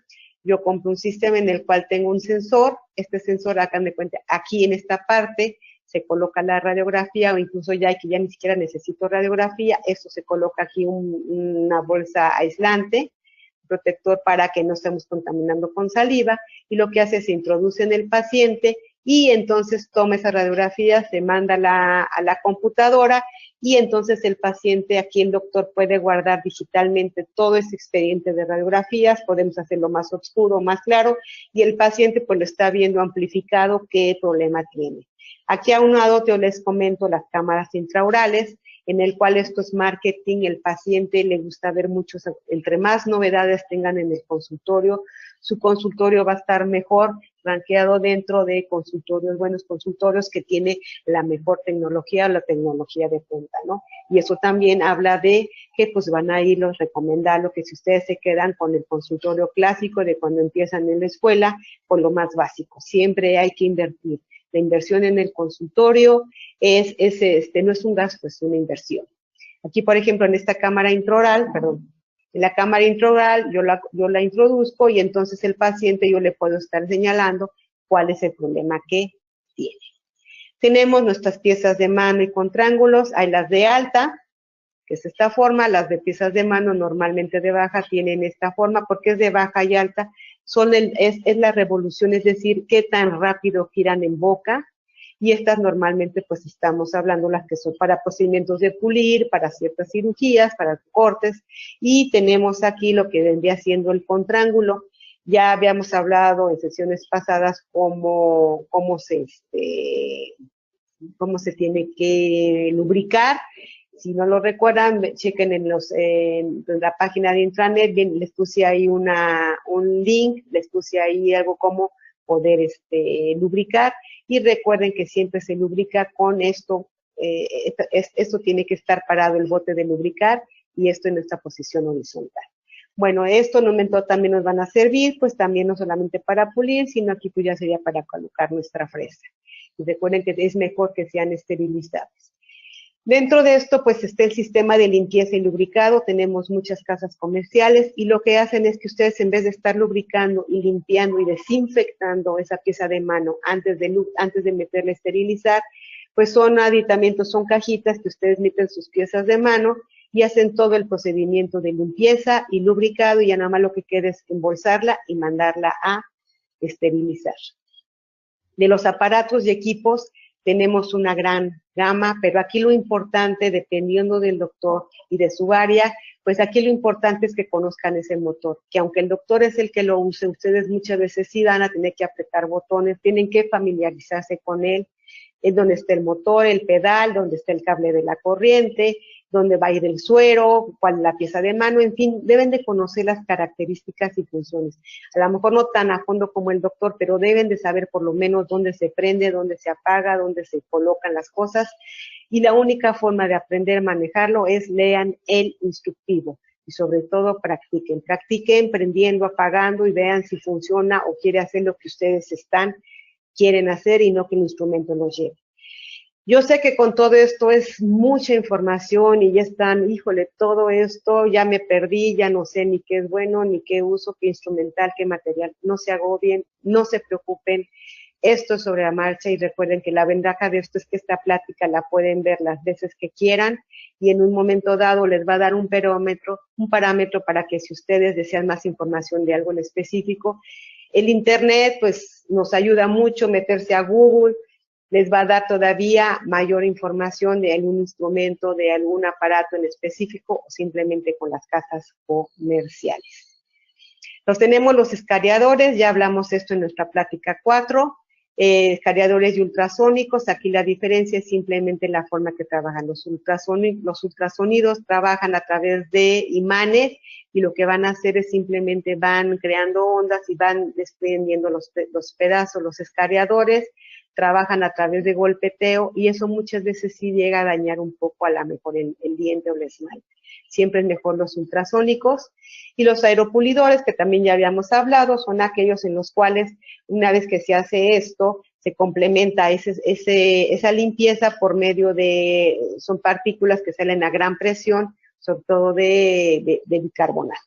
Yo compro un sistema en el cual tengo un sensor. Este sensor, hagan de cuenta, aquí en esta parte se coloca la radiografía, o incluso ya que ya ni siquiera necesito radiografía, esto se coloca aquí una bolsa aislante, protector para que no estemos contaminando con saliva, y lo que hace es se introduce en el paciente y entonces toma esa radiografía, se manda a la computadora y entonces el paciente, aquí el doctor puede guardar digitalmente todo ese expediente de radiografías, podemos hacerlo más oscuro, más claro, y el paciente pues lo está viendo amplificado qué problema tiene. Aquí a un lado yo les comento las cámaras intraorales, en el cual esto es marketing, el paciente le gusta ver muchos, entre más novedades tengan en el consultorio, su consultorio va a estar mejor rankeado dentro de consultorios, buenos consultorios que tiene la mejor tecnología, la tecnología de punta, ¿no? Y eso también habla de que pues van a irlos recomendando que si ustedes se quedan con el consultorio clásico de cuando empiezan en la escuela, con lo más básico, siempre hay que invertir. La inversión en el consultorio no es un gasto, es una inversión. Aquí, por ejemplo, en esta cámara intraoral, en la cámara intraoral yo la introduzco y entonces el paciente yo le puedo estar señalando cuál es el problema que tiene. Tenemos nuestras piezas de mano y con triángulos, hay las de alta, que es esta forma, las de piezas de mano normalmente de baja tienen esta forma, porque es de baja y alta, es la revolución, es decir, qué tan rápido giran en boca, y estas normalmente pues estamos hablando las que son para procedimientos de pulir, para ciertas cirugías, para cortes, y tenemos aquí lo que vendría siendo el contrángulo. Ya habíamos hablado en sesiones pasadas cómo se tiene que lubricar. Si no lo recuerdan, chequen en la página de intranet, bien, les puse ahí un link, les puse ahí algo como poder lubricar, y recuerden que siempre se lubrica con esto, esto tiene que estar parado el bote de lubricar, y esto en esta posición horizontal. Bueno, esto en un momento también nos van a servir, pues también no solamente para pulir, sino aquí pues ya sería para colocar nuestra fresa. Y recuerden que es mejor que sean esterilizables. Dentro de esto, pues está el sistema de limpieza y lubricado. Tenemos muchas casas comerciales y lo que hacen es que ustedes, en vez de estar lubricando y limpiando y desinfectando esa pieza de mano antes de meterla a esterilizar, pues son aditamentos, son cajitas que ustedes meten sus piezas de mano y hacen todo el procedimiento de limpieza y lubricado, y ya nada más lo que queda es embolsarla y mandarla a esterilizar. De los aparatos y equipos, tenemos una gran gama, pero aquí lo importante, dependiendo del doctor y de su área, pues aquí lo importante es que conozcan ese motor, que aunque el doctor es el que lo use, ustedes muchas veces sí van a tener que apretar botones, tienen que familiarizarse con él, es donde está el motor, el pedal, donde está el cable de la corriente, donde va a ir el suero, cuál es la pieza de mano, en fin, deben de conocer las características y funciones. A lo mejor no tan a fondo como el doctor, pero deben de saber por lo menos dónde se prende, dónde se apaga, dónde se colocan las cosas, y la única forma de aprender a manejarlo es lean el instructivo. Y sobre todo practiquen prendiendo, apagando, y vean si funciona o quiere hacer lo que ustedes quieren hacer y no que el instrumento los lleve. Yo sé que con todo esto es mucha información y ya están, híjole, todo esto, ya me perdí, ya no sé ni qué es bueno, ni qué uso, qué instrumental, qué material. No se agobien, no se preocupen. Esto es sobre la marcha, y recuerden que la ventaja de esto es que esta plática la pueden ver las veces que quieran, y en un momento dado les va a dar un parámetro para que si ustedes desean más información de algo en específico, el internet pues nos ayuda mucho, meterse a Google, les va a dar todavía mayor información de algún instrumento, de algún aparato en específico, o simplemente con las casas comerciales. Tenemos los escariadores, ya hablamos esto en nuestra plática 4, escariadores y ultrasónicos. Aquí la diferencia es simplemente la forma que trabajan los ultrasonidos. Trabajan a través de imanes, y lo que van a hacer es simplemente van creando ondas y van desprendiendo los pedazos. Los escariadores trabajan a través de golpeteo, y eso muchas veces sí llega a dañar un poco a lo mejor el diente o el esmalte. Siempre es mejor los ultrasónicos. Y los aeropulidores, que también ya habíamos hablado, son aquellos en los cuales una vez que se hace esto, se complementa esa limpieza por medio son partículas que salen a gran presión, sobre todo de bicarbonato.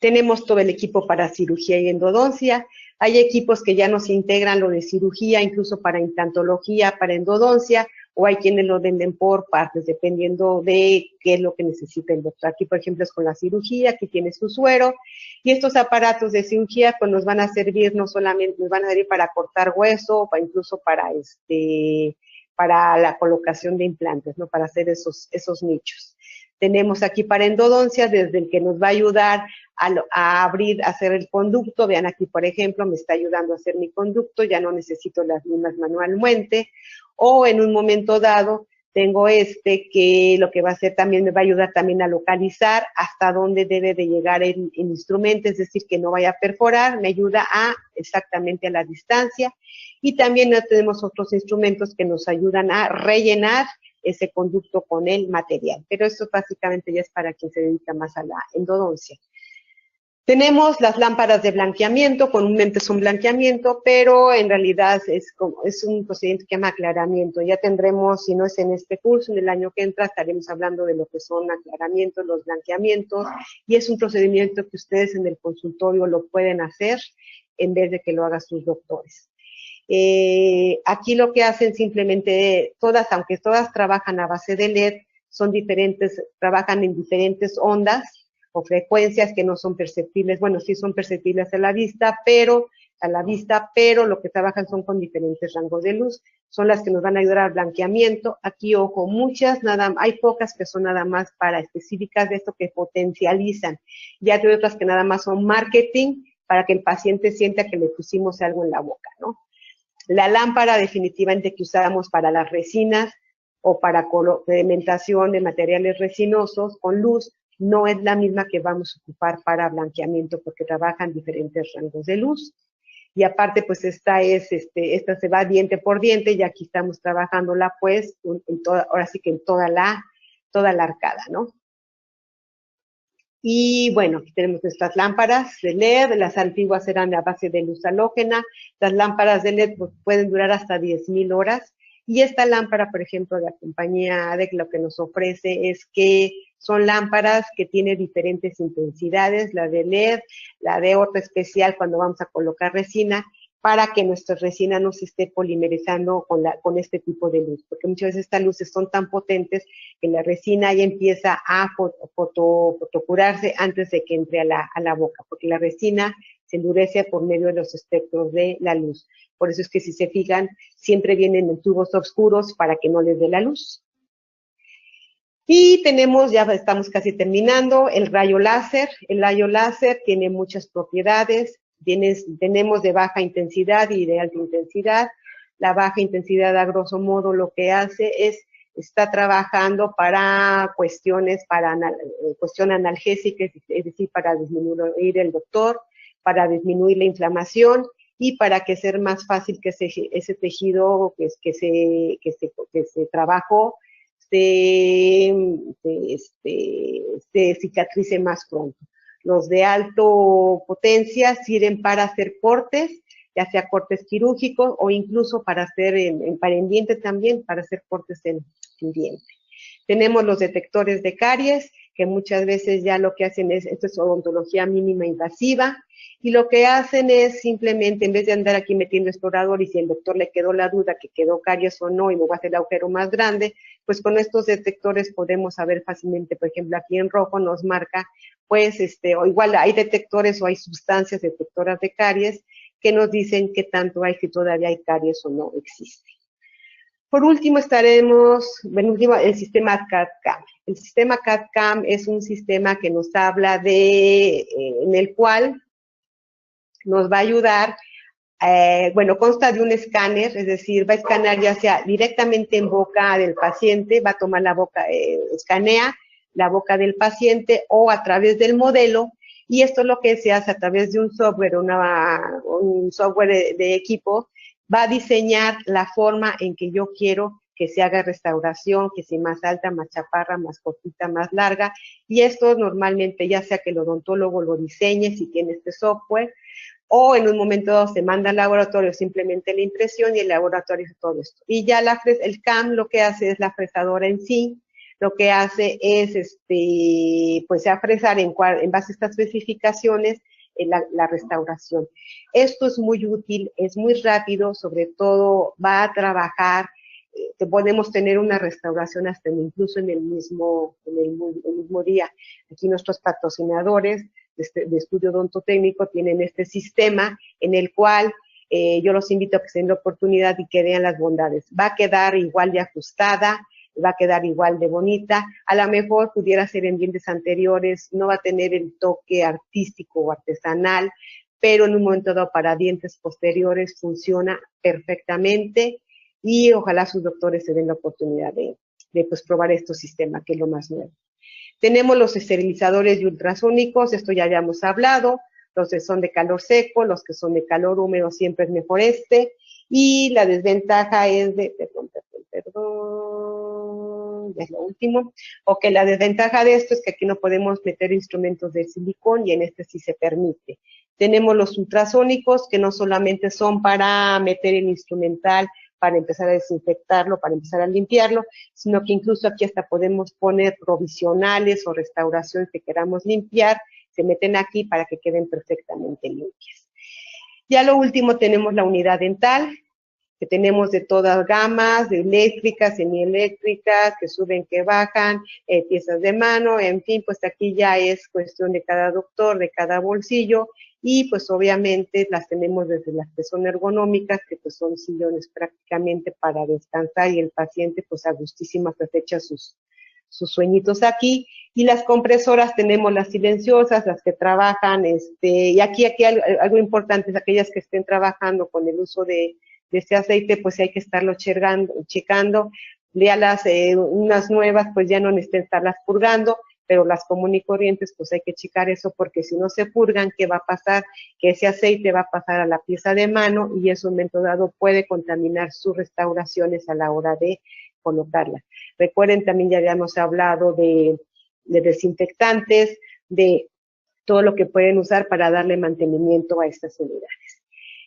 Tenemos todo el equipo para cirugía y endodoncia. Hay equipos que ya nos integran lo de cirugía, incluso para implantología, para endodoncia, o hay quienes lo venden por partes, dependiendo de qué es lo que necesita el doctor. Aquí, por ejemplo, es con la cirugía, aquí tiene su suero, y estos aparatos de cirugía pues nos van a servir no solamente, nos van a servir para cortar hueso, o incluso para la colocación de implantes, ¿no? Para hacer esos nichos. Tenemos aquí para endodoncia, desde el que nos va a ayudar a abrir, a hacer el conducto. Vean aquí, por ejemplo, me está ayudando a hacer mi conducto, ya no necesito las limas manualmente. O en un momento dado, tengo que lo que va a hacer también, me va a ayudar también a localizar hasta dónde debe de llegar el instrumento, es decir, que no vaya a perforar, me ayuda exactamente a la distancia. Y también tenemos otros instrumentos que nos ayudan a rellenar ese conducto con el material. Pero eso básicamente ya es para quien se dedica más a la endodoncia. Tenemos las lámparas de blanqueamiento, comúnmente son blanqueamiento, pero en realidad es un procedimiento que se llama aclaramiento. Ya tendremos, si no es en este curso, en el año que entra, estaremos hablando de lo que son aclaramientos, los blanqueamientos, y es un procedimiento que ustedes en el consultorio lo pueden hacer en vez de que lo hagan sus doctores. Aquí lo que hacen simplemente, aunque todas trabajan a base de LED, son diferentes, trabajan en diferentes ondas o frecuencias que no son perceptibles, bueno, sí son perceptibles a la vista, pero lo que trabajan son con diferentes rangos de luz, son las que nos van a ayudar al blanqueamiento. Aquí, ojo, hay pocas que son nada más para específicas de esto que potencializan, ya hay otras que nada más son marketing para que el paciente sienta que le pusimos algo en la boca, ¿no? La lámpara definitivamente que usamos para las resinas o para pigmentación de materiales resinosos con luz no es la misma que vamos a ocupar para blanqueamiento porque trabajan diferentes rangos de luz. Y aparte, pues esta se va diente por diente y aquí estamos trabajándola pues ahora sí que en toda la arcada, ¿no? Y bueno, aquí tenemos nuestras lámparas de LED, las antiguas eran a base de luz halógena, las lámparas de LED pues, pueden durar hasta 10,000 horas, y esta lámpara, por ejemplo, de la compañía ADEC, lo que nos ofrece es que son lámparas que tienen diferentes intensidades, la de LED, la de otra especial cuando vamos a colocar resina, para que nuestra resina no se esté polimerizando con este tipo de luz, porque muchas veces estas luces son tan potentes que la resina ya empieza a fotocurarse antes de que entre a la boca, porque la resina se endurece por medio de los espectros de la luz. Por eso es que si se fijan, siempre vienen en tubos oscuros para que no les dé la luz. Y ya estamos casi terminando, el rayo láser. El rayo láser tiene muchas propiedades. Tenemos de baja intensidad y de alta intensidad. La baja intensidad, a grosso modo, lo que hace está trabajando para cuestión analgésica, es decir, para disminuir el dolor, para disminuir la inflamación y para que sea más fácil que ese tejido que se trabajó se cicatrice más pronto. Los de alto potencia sirven para hacer cortes, ya sea cortes quirúrgicos o incluso para hacer para en diente también, para hacer cortes en diente. Tenemos los detectores de caries, que muchas veces ya lo que hacen esto es odontología mínima invasiva, y lo que hacen es simplemente, en vez de andar aquí metiendo explorador y si el doctor le quedó la duda que quedó caries o no y me va a hacer el agujero más grande, pues con estos detectores podemos saber fácilmente, por ejemplo, aquí en rojo nos marca, pues, o igual hay detectores o hay sustancias detectoras de caries que nos dicen qué tanto hay, si todavía hay caries o no existe. Por último el sistema CAD-CAM. El sistema CAD-CAM es un sistema que nos habla en el cual nos va a ayudar, consta de un escáner, es decir, va a escanear ya sea directamente en boca del paciente, va a tomar la boca, escanea la boca del paciente o a través del modelo, y esto es lo que se hace a través de un software, un software de equipo, va a diseñar la forma en que yo quiero que se haga restauración, que sea más alta, más chaparra, más cortita, más larga, y esto normalmente ya sea que el odontólogo lo diseñe si tiene este software, o en un momento dado se manda al laboratorio simplemente la impresión y el laboratorio hace todo esto. Y ya el CAM lo que hace es la fresadora en sí, lo que hace es, pues, a fresar en base a estas especificaciones la restauración. Esto es muy útil, es muy rápido, sobre todo va a trabajar que podemos tener una restauración hasta incluso en el mismo día. Aquí nuestros patrocinadores de estudio odontotécnico tienen este sistema en el cual yo los invito a que se den la oportunidad y que vean las bondades. Va a quedar igual de ajustada, va a quedar igual de bonita, a lo mejor pudiera ser en dientes anteriores, no va a tener el toque artístico o artesanal, pero en un momento dado para dientes posteriores funciona perfectamente y ojalá sus doctores se den la oportunidad de pues, probar este sistema, que es lo más nuevo. Tenemos los esterilizadores y ultrasónicos, esto ya habíamos hablado, los que son de calor seco, los que son de calor húmedo siempre es mejor este, y la desventaja es de, perdón, ya es lo último, ok, la desventaja de esto es que aquí no podemos meter instrumentos de silicón y en este sí se permite. Tenemos los ultrasónicos que no solamente son para meter el instrumental, para empezar a desinfectarlo, para empezar a limpiarlo, sino que incluso aquí hasta podemos poner provisionales o restauraciones que queramos limpiar, se meten aquí para que queden perfectamente limpias. Ya lo último tenemos la unidad dental, que tenemos de todas gamas, de eléctricas, semieléctricas, que suben, que bajan, piezas de mano, en fin, pues aquí ya es cuestión de cada doctor, de cada bolsillo, y pues obviamente las tenemos desde las que son ergonómicas, que pues son sillones prácticamente para descansar y el paciente pues a gustísima se echa sus sueñitos aquí, y las compresoras tenemos las silenciosas, las que trabajan, y aquí algo importante es aquellas que estén trabajando con el uso de este aceite, pues hay que estarlo checando, ya unas nuevas pues ya no necesitan estarlas purgando, pero las común y corrientes pues hay que checar eso porque si no se purgan, ¿qué va a pasar? Que ese aceite va a pasar a la pieza de mano y eso en un momento dado puede contaminar sus restauraciones a la hora de colocarla. Recuerden, también ya habíamos hablado de desinfectantes, de todo lo que pueden usar para darle mantenimiento a estas unidades.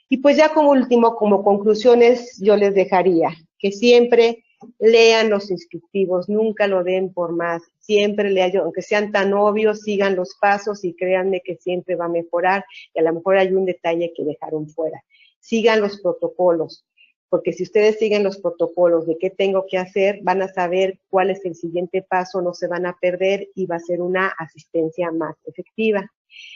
Y pues ya como último, como conclusiones, yo les dejaría que siempre lean los instructivos, nunca lo den por más, siempre lean, aunque sean tan obvios, sigan los pasos y créanme que siempre va a mejorar y a lo mejor hay un detalle que dejaron fuera. Sigan los protocolos, porque si ustedes siguen los protocolos de qué tengo que hacer, van a saber cuál es el siguiente paso, no se van a perder y va a ser una asistencia más efectiva.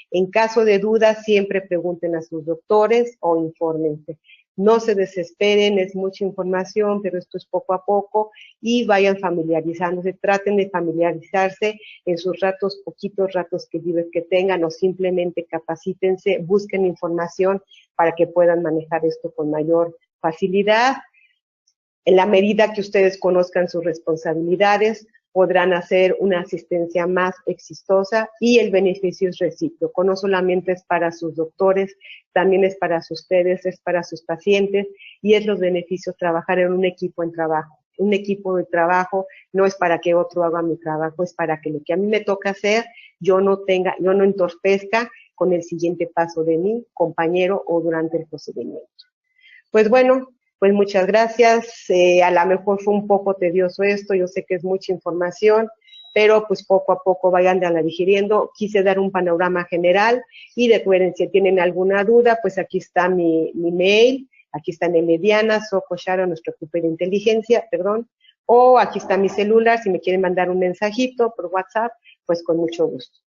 En caso de dudas, siempre pregunten a sus doctores o infórmense. No se desesperen, es mucha información, pero esto es poco a poco y vayan familiarizándose, traten de familiarizarse en sus ratos, poquitos ratos que tengan o simplemente capacítense, busquen información para que puedan manejar esto con mayor facilidad. En la medida que ustedes conozcan sus responsabilidades, podrán hacer una asistencia más exitosa y el beneficio es recíproco. No solamente es para sus doctores, también es para ustedes, es para sus pacientes y es los beneficios trabajar en un equipo en trabajo. Un equipo de trabajo no es para que otro haga mi trabajo, es para que lo que a mí me toca hacer, yo no entorpezca con el siguiente paso de mi compañero o durante el procedimiento. Pues bueno, pues muchas gracias, a lo mejor fue un poco tedioso esto, yo sé que es mucha información, pero pues poco a poco vayan digiriendo. Quise dar un panorama general y recuerden, si tienen alguna duda, pues aquí está mi mail, aquí está Mediana, Soco Sharon, nuestro equipo de inteligencia, o aquí está mi celular, si me quieren mandar un mensajito por WhatsApp, pues con mucho gusto.